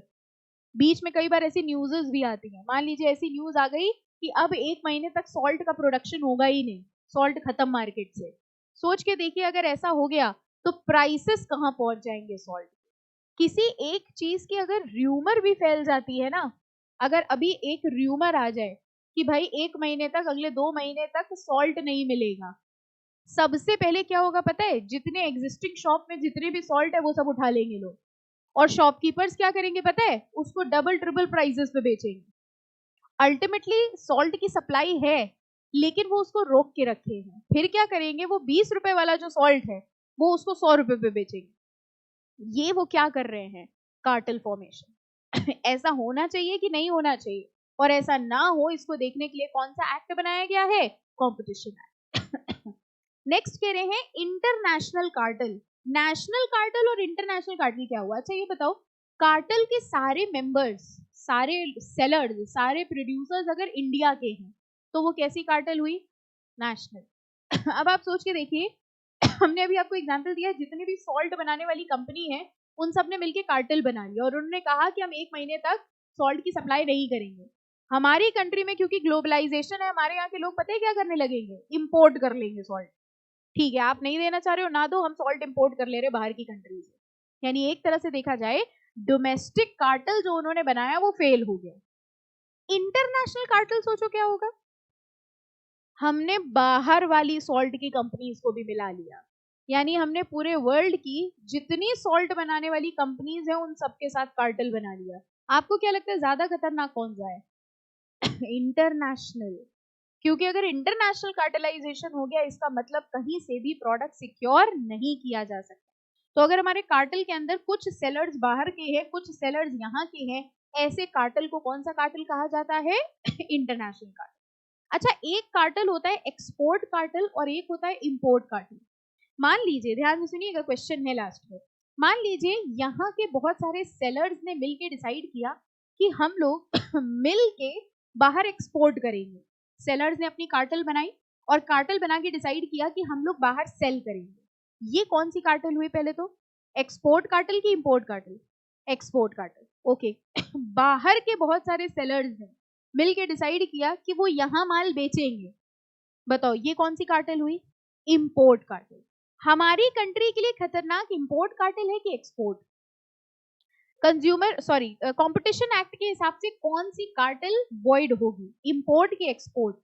[SPEAKER 1] बीच में कई बार ऐसी न्यूज़ेस भी आती हैं, मान लीजिए ऐसी न्यूज आ गई कि अब 1 महीने तक सॉल्ट का प्रोडक्शन होगा ही नहीं, सॉल्ट खत्म मार्केट से। सोच के देखिए अगर ऐसा हो गया तो प्राइसेस कहाँ पहुंच जाएंगे सॉल्ट। किसी एक चीज की अगर र्यूमर भी फैल जाती है ना, अगर अभी एक र्यूमर आ जाए कि भाई 1 महीने तक, अगले 2 महीने तक सॉल्ट नहीं मिलेगा, सबसे पहले क्या होगा पता है? जितने एग्जिस्टिंग शॉप में जितने भी सॉल्ट है वो सब उठा लेंगे लोग, और शॉपकीपर्स क्या करेंगे पता है? उसको डबल ट्रिपल प्राइसेस पे बेचेंगे। अल्टीमेटली सॉल्ट की सप्लाई है, लेकिन वो उसको रोक के रखे हैं। फिर क्या करेंगे? वो 20 रुपए वाला जो सॉल्ट है वो उसको 100 रुपए पे बेचेंगे। ये वो क्या कर रहे हैं? Cartel formation. ऐसा होना चाहिए कि नहीं होना चाहिए? और ऐसा ना हो, इसको देखने के लिए कौन सा एक्ट बनाया गया है? Competition act. नेक्स्ट कह रहे हैं इंटरनेशनल कार्टेल। नेशनल कार्टेल और इंटरनेशनल कार्टेल क्या हुआ? अच्छा ये बताओ, कार्टेल के सारे मेंबर्स, सारे सेलर्स, सारे प्रोड्यूसर्स अगर इंडिया के हैं तो वो कैसी कार्टेल हुई? नेशनल। अब आप सोच के देखिए, हमने अभी आपको एग्जांपल दिया, जितनी भी सॉल्ट बनाने वाली कंपनी है उन सब ने मिलकर कार्टेल बना लिया, और उन्होंने कहा कि हम 1 महीने तक सॉल्ट की सप्लाई नहीं करेंगे। हमारी कंट्री में क्योंकि ग्लोबलाइजेशन है, हमारे यहाँ के लोग पता है क्या करने लगेंगे? इंपोर्ट कर लेंगे सॉल्ट। ठीक है, आप नहीं देना चाह रहे हो ना दो, हम सॉल्ट इंपोर्ट कर ले रहे बाहर की कंट्री से। यानी एक तरह से देखा जाए, डोमेस्टिक कार्टेल जो उन्होंने बनाया वो फेल हो गया। इंटरनेशनल कार्टेल सोचो क्या होगा? हमने बाहर वाली सॉल्ट की कंपनीज को भी मिला लिया, यानी हमने पूरे वर्ल्ड की जितनी सॉल्ट बनाने वाली कंपनीज हैं उन सबके साथ कार्टेल बना लिया। आपको क्या लगता है ज्यादा खतरनाक कौन सा है? इंटरनेशनल। क्योंकि अगर इंटरनेशनल कार्टेलाइजेशन हो गया, इसका मतलब कहीं से भी प्रोडक्ट सिक्योर नहीं किया जा सकता। तो अगर हमारे कार्टेल के अंदर कुछ सेलर्स बाहर के हैं, कुछ सेलर्स यहाँ के हैं, ऐसे कार्टेल को कौन सा कार्टेल कहा जाता है? International cartel. अच्छा, एक कार्टेल होता है एक्सपोर्ट कार्टेल और एक होता है इंपोर्ट कार्टेल। मान लीजिए, ध्यान से सुनिएगा, क्वेश्चन है लास्ट में। मान लीजिए यहाँ के बहुत सारे सेलर्स ने मिलके डिसाइड किया कि हम लोग मिल के बाहर एक्सपोर्ट करेंगे। सेलर्स ने अपनी कार्टेल बनाई और कार्टेल बना के डिसाइड किया कि हम लोग बाहर सेल करेंगे। ये कौन सी कार्टेल हुई पहले तो? एक्सपोर्ट कार्टेल की import cartel? Export cartel. Okay. बाहर के बहुत सारे सेलर्स ने मिलके डिसाइड किया कि वो यहाँ माल बेचेंगे। बताओ ये कौन सी कार्टेल हुई? Import cartel. हमारी कंट्री के लिए खतरनाक इंपोर्ट कार्टेल है कि export? Consumer sorry competition act के हिसाब से कौन सी कार्टेल वॉइड होगी, इंपोर्ट की एक्सपोर्ट?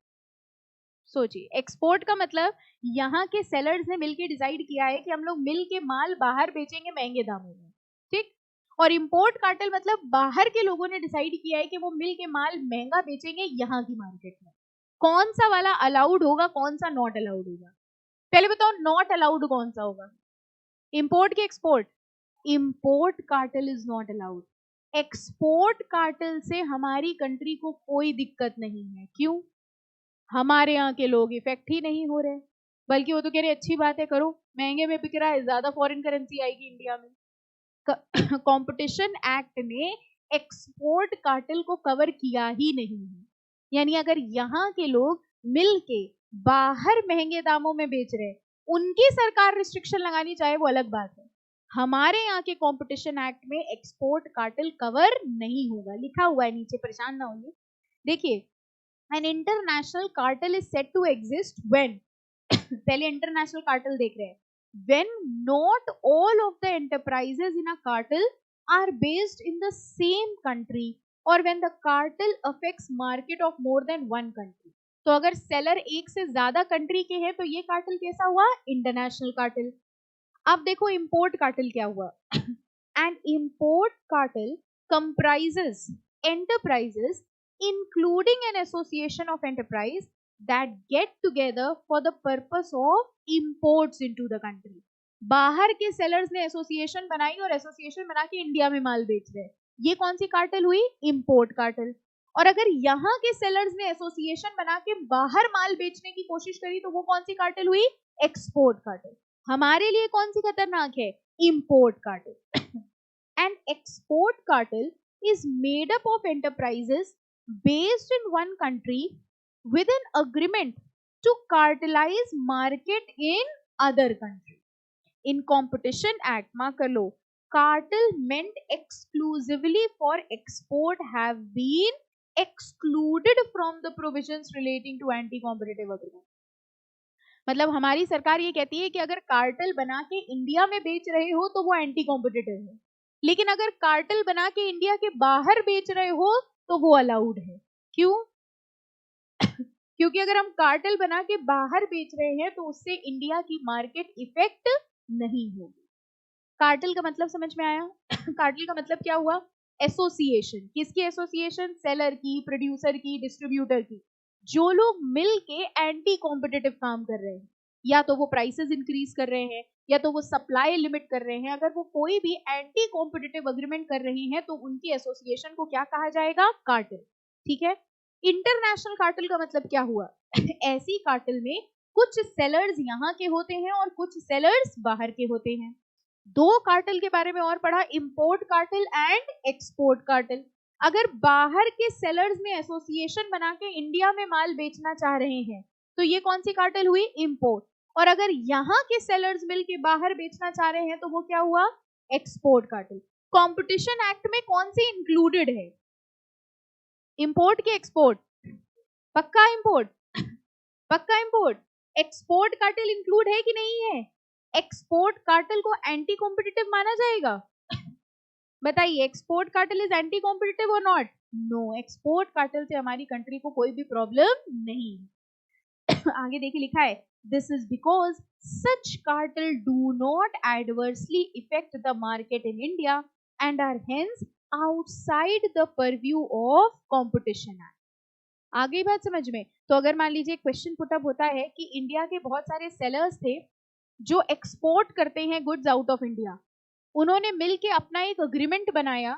[SPEAKER 1] सोचिए, एक्सपोर्ट का मतलब यहाँ के सेलर्स ने मिलके डिसाइड किया है कि हम लोग मिल के माल बाहर बेचेंगे महंगे दामों में, ठीक। और इंपोर्ट कार्टेल मतलब बाहर के लोगों ने डिसाइड किया है कि वो मिल के माल महंगा बेचेंगे यहाँ की मार्केट में। कौन सा वाला अलाउड होगा, कौन सा नॉट अलाउड होगा? पहले बताओ नॉट अलाउड कौन सा होगा, इंपोर्ट के export? Import cartel is not allowed. Export cartel से हमारी कंट्री को कोई दिक्कत नहीं है। क्यों? हमारे यहाँ के लोग इफेक्ट ही नहीं हो रहे, बल्कि वो तो कह रहे अच्छी बात है, करो, महंगे में बिक रहा है, ज्यादा फॉरेन करेंसी आएगी इंडिया में। कंपटीशन एक्ट ने एक्सपोर्ट कार्टेल को कवर किया ही नहीं है। यानी अगर यहाँ के लोग मिल के बाहर महंगे दामों में बेच रहे हैं, उनकी सरकार रिस्ट्रिक्शन लगानी चाहे वो अलग बात है। हमारे यहाँ के कंपटीशन एक्ट में एक्सपोर्ट कार्टेल कवर नहीं होगा, लिखा हुआ है नीचे, परेशान ना होइए। देखिए, an international cartel is set to exist when पहले इंटरनेशनल कार्टेल देख रहे हैं, when not all of the enterprises in a cartel are based in the same country or when the cartel affects market of more than one country। तो अगर seller एक से ज्यादा country के हैं तो ये कार्टेल कैसा हुआ? International cartel. अब देखो इंपोर्ट कार्टेल क्या हुआ। And import cartel comprises enterprises including an association of enterprise that get together for the purpose of imports into the country। बाहर के सेलर्स ने एसोसिएशन बनाई और एसोसिएशन बना के इंडिया में माल बेच रहे हैं, ये कौन सी कार्टेल हुई? Import cartel. और अगर यहाँ के सेलर्स ने एसोसिएशन बना के बाहर माल बेचने की कोशिश करी तो वो कौन सी कार्टेल हुई? Export cartel. हमारे लिए कौन सी खतरनाक है? Import cartel. And export cartel is made up of enterprises based in one country with an agreement to cartelize market in other country। In Competition Act, mark कर लो, cartel meant exclusively for export have been excluded from the provisions relating to anti-competitive agreement। मतलब हमारी सरकार ये कहती है कि अगर cartel बना के इंडिया में बेच रहे हो तो वो एंटी कॉम्पिटिटिव है, लेकिन अगर कार्टेल बना के इंडिया के बाहर बेच रहे हो तो वो अलाउड है। क्यों? क्योंकि अगर हम कार्टेल बना के बाहर बेच रहे हैं तो उससे इंडिया की मार्केट इफेक्ट नहीं होगी। कार्टेल का मतलब समझ में आया? कार्टेल का मतलब क्या हुआ? एसोसिएशन। किसकी एसोसिएशन? सेलर की, प्रोड्यूसर की, डिस्ट्रीब्यूटर की, जो लोग मिल के एंटी कॉम्पिटिटिव काम कर रहे हैं, या तो वो प्राइसेस इंक्रीज कर रहे हैं या तो वो सप्लाई लिमिट कर रहे हैं। अगर वो कोई भी एंटी कॉम्पिटिटिव अग्रीमेंट कर रहे हैं तो उनकी एसोसिएशन को क्या कहा जाएगा? कार्टेल। ठीक है। इंटरनेशनल कार्टेल का मतलब क्या हुआ? ऐसी कार्टेल में कुछ सेलर्स यहाँ के होते हैं और कुछ सेलर्स बाहर के होते हैं। दो कार्टेल के बारे में और पढ़ा, import cartel and export cartel. अगर बाहर के सेलर्स ने एसोसिएशन बना के इंडिया में माल बेचना चाह रहे हैं तो ये कौन सी कार्टेल हुई? इंपोर्ट। और अगर यहाँ के सेलर्स मिल के बाहर बेचना चाह रहे हैं तो वो क्या हुआ? Export cartel. कंपटीशन एक्ट में कौन सी इंक्लूडेड है? इंपोर्ट के एक्सपोर्ट? पक्का इंपोर्ट? पक्का इंपोर्ट। एक्सपोर्ट कार्टेल इंक्लूड है कि नहीं है? एक्सपोर्ट कार्टेल को एंटी कॉम्पिटिटिव माना जाएगा? बताइए, export cartel is anti competitive और नॉट? नो, एक्सपोर्ट कार्टेल से हमारी कंट्री को कोई भी प्रॉब्लम नहीं। आगे देखिए लिखा है, this is because such cartel do not adversely effect the market in India and are hence outside the purview of competition act. आ गई बात समझ में? तो अगर मान लीजिए क्वेश्चन पुटअप होता है कि इंडिया के बहुत सारे सेलर्स थे जो एक्सपोर्ट करते हैं गुड्स आउट ऑफ इंडिया, उन्होंने मिलके अपना एक अग्रीमेंट बनाया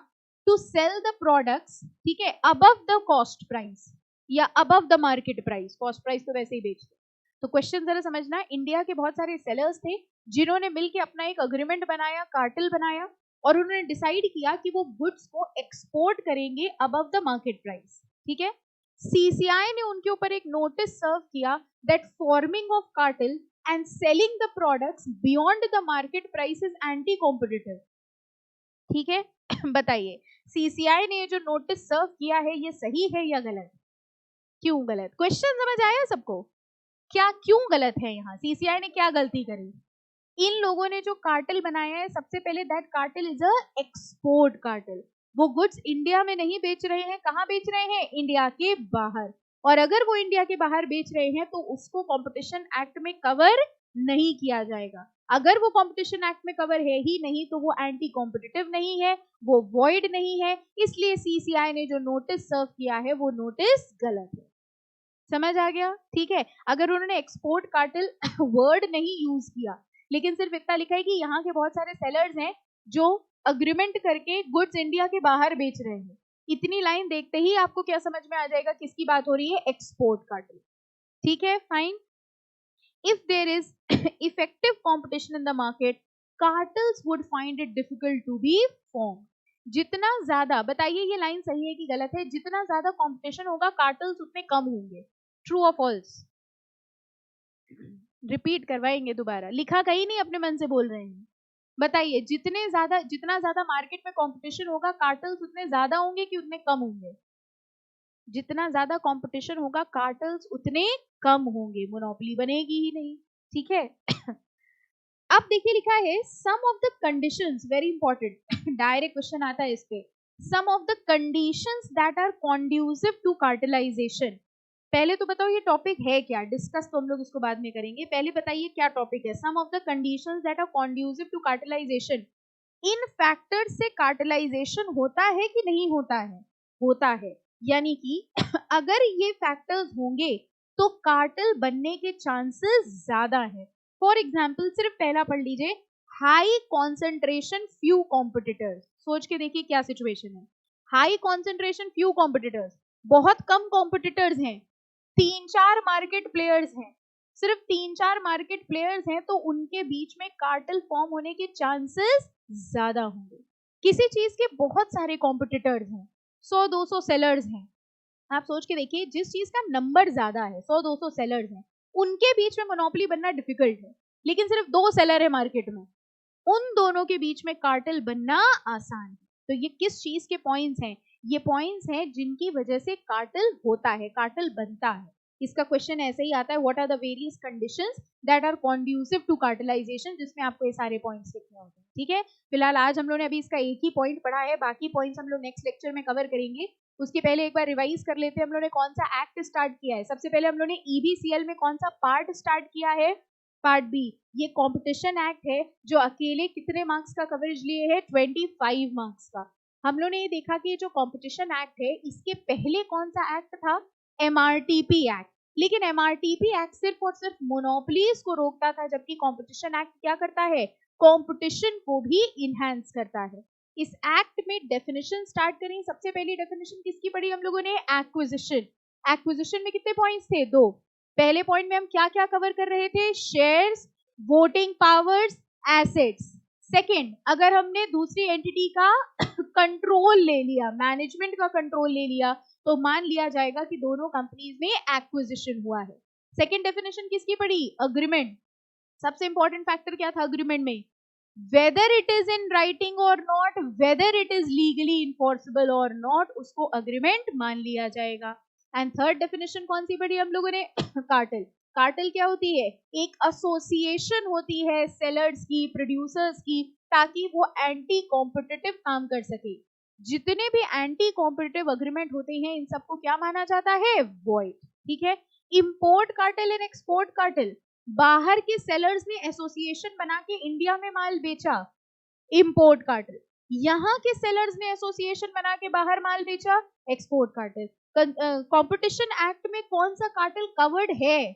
[SPEAKER 1] टू सेल द प्रोडक्ट्स, ठीक है, अबव द कॉस्ट प्राइस या above the market price. Cost price तो वैसे ही बेचते। तो क्वेश्चन जरा समझना, इंडिया के बहुत सारे सेलर्स थे जिन्होंने मिलके अपना एक अग्रीमेंट बनाया, कार्टेल बनाया, और उन्होंने डिसाइड किया कि वो गुड्स को एक्सपोर्ट करेंगे अबव द मार्केट प्राइस। ठीक है। सीसीआई ने उनके ऊपर एक नोटिस सर्व किया that forming of cartel and selling the products beyond the market price is anti competitive. ठीक है। बताइए, सीसीआई ने जो नोटिस सर्व किया है ये सही है या गलत? क्यों गलत? क्वेश्चन समझ आया सबको? क्या क्यों गलत है? यहाँ सीसीआई ने क्या गलती करी? इन लोगों ने जो कार्टेल बनाया है, सबसे पहले that cartel is a export cartel. वो गुड्स इंडिया में नहीं बेच रहे हैं, कहाँ बेच रहे हैं? इंडिया के बाहर। और अगर वो इंडिया के बाहर बेच रहे हैं तो उसको कंपटीशन एक्ट में कवर नहीं किया जाएगा। अगर वो कंपटीशन एक्ट में कवर है ही नहीं तो वो एंटी कॉम्पिटिटिव नहीं है, वो वॉइड नहीं है। इसलिए सीसीआई ने जो नोटिस सर्व किया है वो नोटिस गलत है। समझ आ गया? ठीक है, अगर उन्होंने एक्सपोर्ट कार्टेल वर्ड नहीं यूज किया, लेकिन सिर्फ इतना लिखा है कि यहाँ के बहुत सारे सेलर्स हैं जो अग्रीमेंट करके गुड्स इंडिया के बाहर बेच रहे हैं, इतनी लाइन देखते ही आपको क्या समझ में आ जाएगा किसकी बात हो रही है? Export cartel. ठीक है, fine. If there is effective competition in the market, cartels would find it difficult to be form. जितना ज्यादा, बताइए ये लाइन सही है कि गलत है? जितना ज्यादा कंपटीशन होगा कार्टल्स उतने कम होंगे। ट्रू और फॉल्स? रिपीट करवाएंगे दोबारा, लिखा कहीं नहीं, अपने मन से बोल रहे हैं। बताइए, जितना ज्यादा मार्केट में कंपटीशन होगा कार्टल्स उतने ज्यादा होंगे कि उतने कम होंगे? जितना ज्यादा कंपटीशन होगा कार्टल्स उतने कम होंगे, मोनोपोली बनेगी ही नहीं। ठीक है। अब देखिए लिखा है some of the conditions, very important, direct question आता है इस पे। Some of the conditions that are conducive to cartelization. पहले तो बताओ ये टॉपिक है क्या? डिस्कस तो हम लोग इसको बाद में करेंगे, पहले बताइए क्या टॉपिक है? Some of the conditions that are conducive to cartelization. इन फैक्टर्स से कार्टेलाइजेशन होता है कि नहीं होता है? होता है, यानी कि अगर ये फैक्टर्स होंगे तो कार्टेल बनने के चांसेस ज्यादा है। फॉर एग्जाम्पल, सिर्फ पहला पढ़ लीजिए, हाई कॉन्सेंट्रेशन फ्यू कॉम्पिटिटर्स। सोच के देखिए क्या सिचुएशन है। हाई कॉन्सेंट्रेशन फ्यू कॉम्पिटिटर्स, बहुत कम कॉम्पिटिटर्स हैं, 3-4 मार्केट प्लेयर्स हैं, सिर्फ 3-4 मार्केट प्लेयर्स हैं, तो उनके बीच में कार्टेल फॉर्म होने के चांसेस ज्यादा होंगे। किसी चीज के बहुत सारे कॉम्पिटिटर्स हैं, 100-200 सेलर्स हैं, आप सोच के देखिए जिस चीज का नंबर ज्यादा है, 100-200 सेलर्स हैं, उनके बीच में मोनोपोली बनना डिफिकल्ट है, लेकिन सिर्फ 2 सेलर है मार्केट में, उन दोनों के बीच में कार्टेल बनना आसान है। तो ये किस चीज के पॉइंट्स हैं? ये पॉइंट्स हैं जिनकी वजह से कार्टेल होता है, कार्टेल बनता है। इसका क्वेश्चन ऐसे ही आता है, what are the various conditions that are conducive to cartelisation, जिसमें आपको ये सारे पॉइंट्स लिखने होते हैं। ठीक है, फिलहाल आज हम लोग ने अभी इसका एक ही पॉइंट पढ़ा है, बाकी पॉइंट्स हम लोग नेक्स्ट लेक्चर में कवर करेंगे। उसके पहले एक बार रिवाइज कर लेते हैं, हम लोग ने कौन सा एक्ट स्टार्ट किया है। सबसे पहले हम लोग ने ईबीसीएल में कौन सा पार्ट स्टार्ट किया है? Part B. ये कंपटीशन एक्ट है जो अकेले कितने मार्क्स का कवरेज लिए है? 25 मार्क्स का। हम लोग ने ये देखा कि जो कंपटीशन एक्ट है इसके पहले कौन सा एक्ट था? MRTP act. लेकिन एमआरटीपी एक्ट सिर्फ और सिर्फ मोनोपोलीज को रोकता था, जबकि कंपटीशन एक्ट क्या करता है? कंपटीशन को भी इनहैंस करता है। इस एक्ट में डेफिनेशन स्टार्ट करें, सबसे पहली डेफिनेशन किसकी पढ़ी हम लोगों ने? एक्विजिशन। एक्विजिशन में कितने पॉइंट्स थे? 2। पहले पॉइंट में हम क्या क्या कवर कर रहे थे? Shares, voting powers, assets. Second, अगर हमने दूसरी एंटिटी का कंट्रोल ले लिया, मैनेजमेंट का कंट्रोल ले लिया, तो मान लिया जाएगा कि दोनों कंपनीज में एक्विजिशन हुआ है। सेकंड डेफिनेशन किसकी पढ़ी? अग्रीमेंट। सबसे इंपॉर्टेंट फैक्टर क्या था अग्रीमेंट में? Whether it is in writing और not, whether it is legally enforceable और नॉट, उसको अग्रीमेंट मान लिया जाएगा। एंड थर्ड डेफिनेशन कौन सी पढ़ी हम लोगों ने? कार्टेल। कार्टेल क्या होती है? एक एसोसिएशन होती है सेलर्स की, प्रोड्यूसर्स की, ताकि वो एंटी कॉम्पिटिटिव काम कर सके। जितने भी एंटी कॉम्पिटिटिव अग्रीमेंट होते हैं इन सबको क्या माना जाता है? वॉइड। ठीक है। Import cartel and export cartel, बाहर के सेलर्स ने एसोसिएशन बना के इंडिया में माल बेचा, इंपोर्ट कार्टेल। यहाँ के सेलर्स ने एसोसिएशन बना के बाहर माल बेचा, एक्सपोर्ट कार्टेल। कंपटीशन एक्ट में कौन सा कार्टेल कवर्ड है?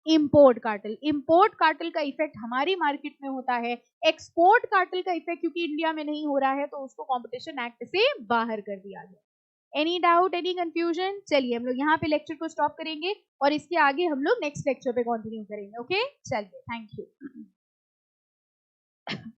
[SPEAKER 1] Import cartel. इंपोर्ट कार्टेल का इफेक्ट हमारी मार्केट में होता है, एक्सपोर्ट कार्टेल का इफेक्ट क्योंकि इंडिया में नहीं हो रहा है तो उसको कंपटीशन एक्ट से बाहर कर दिया गया। Any doubt, any confusion? चलिए हम लोग यहाँ पे लेक्चर को स्टॉप करेंगे और इसके आगे हम लोग नेक्स्ट लेक्चर पे कंटिन्यू करेंगे। ओके, चलिए, थैंक यू।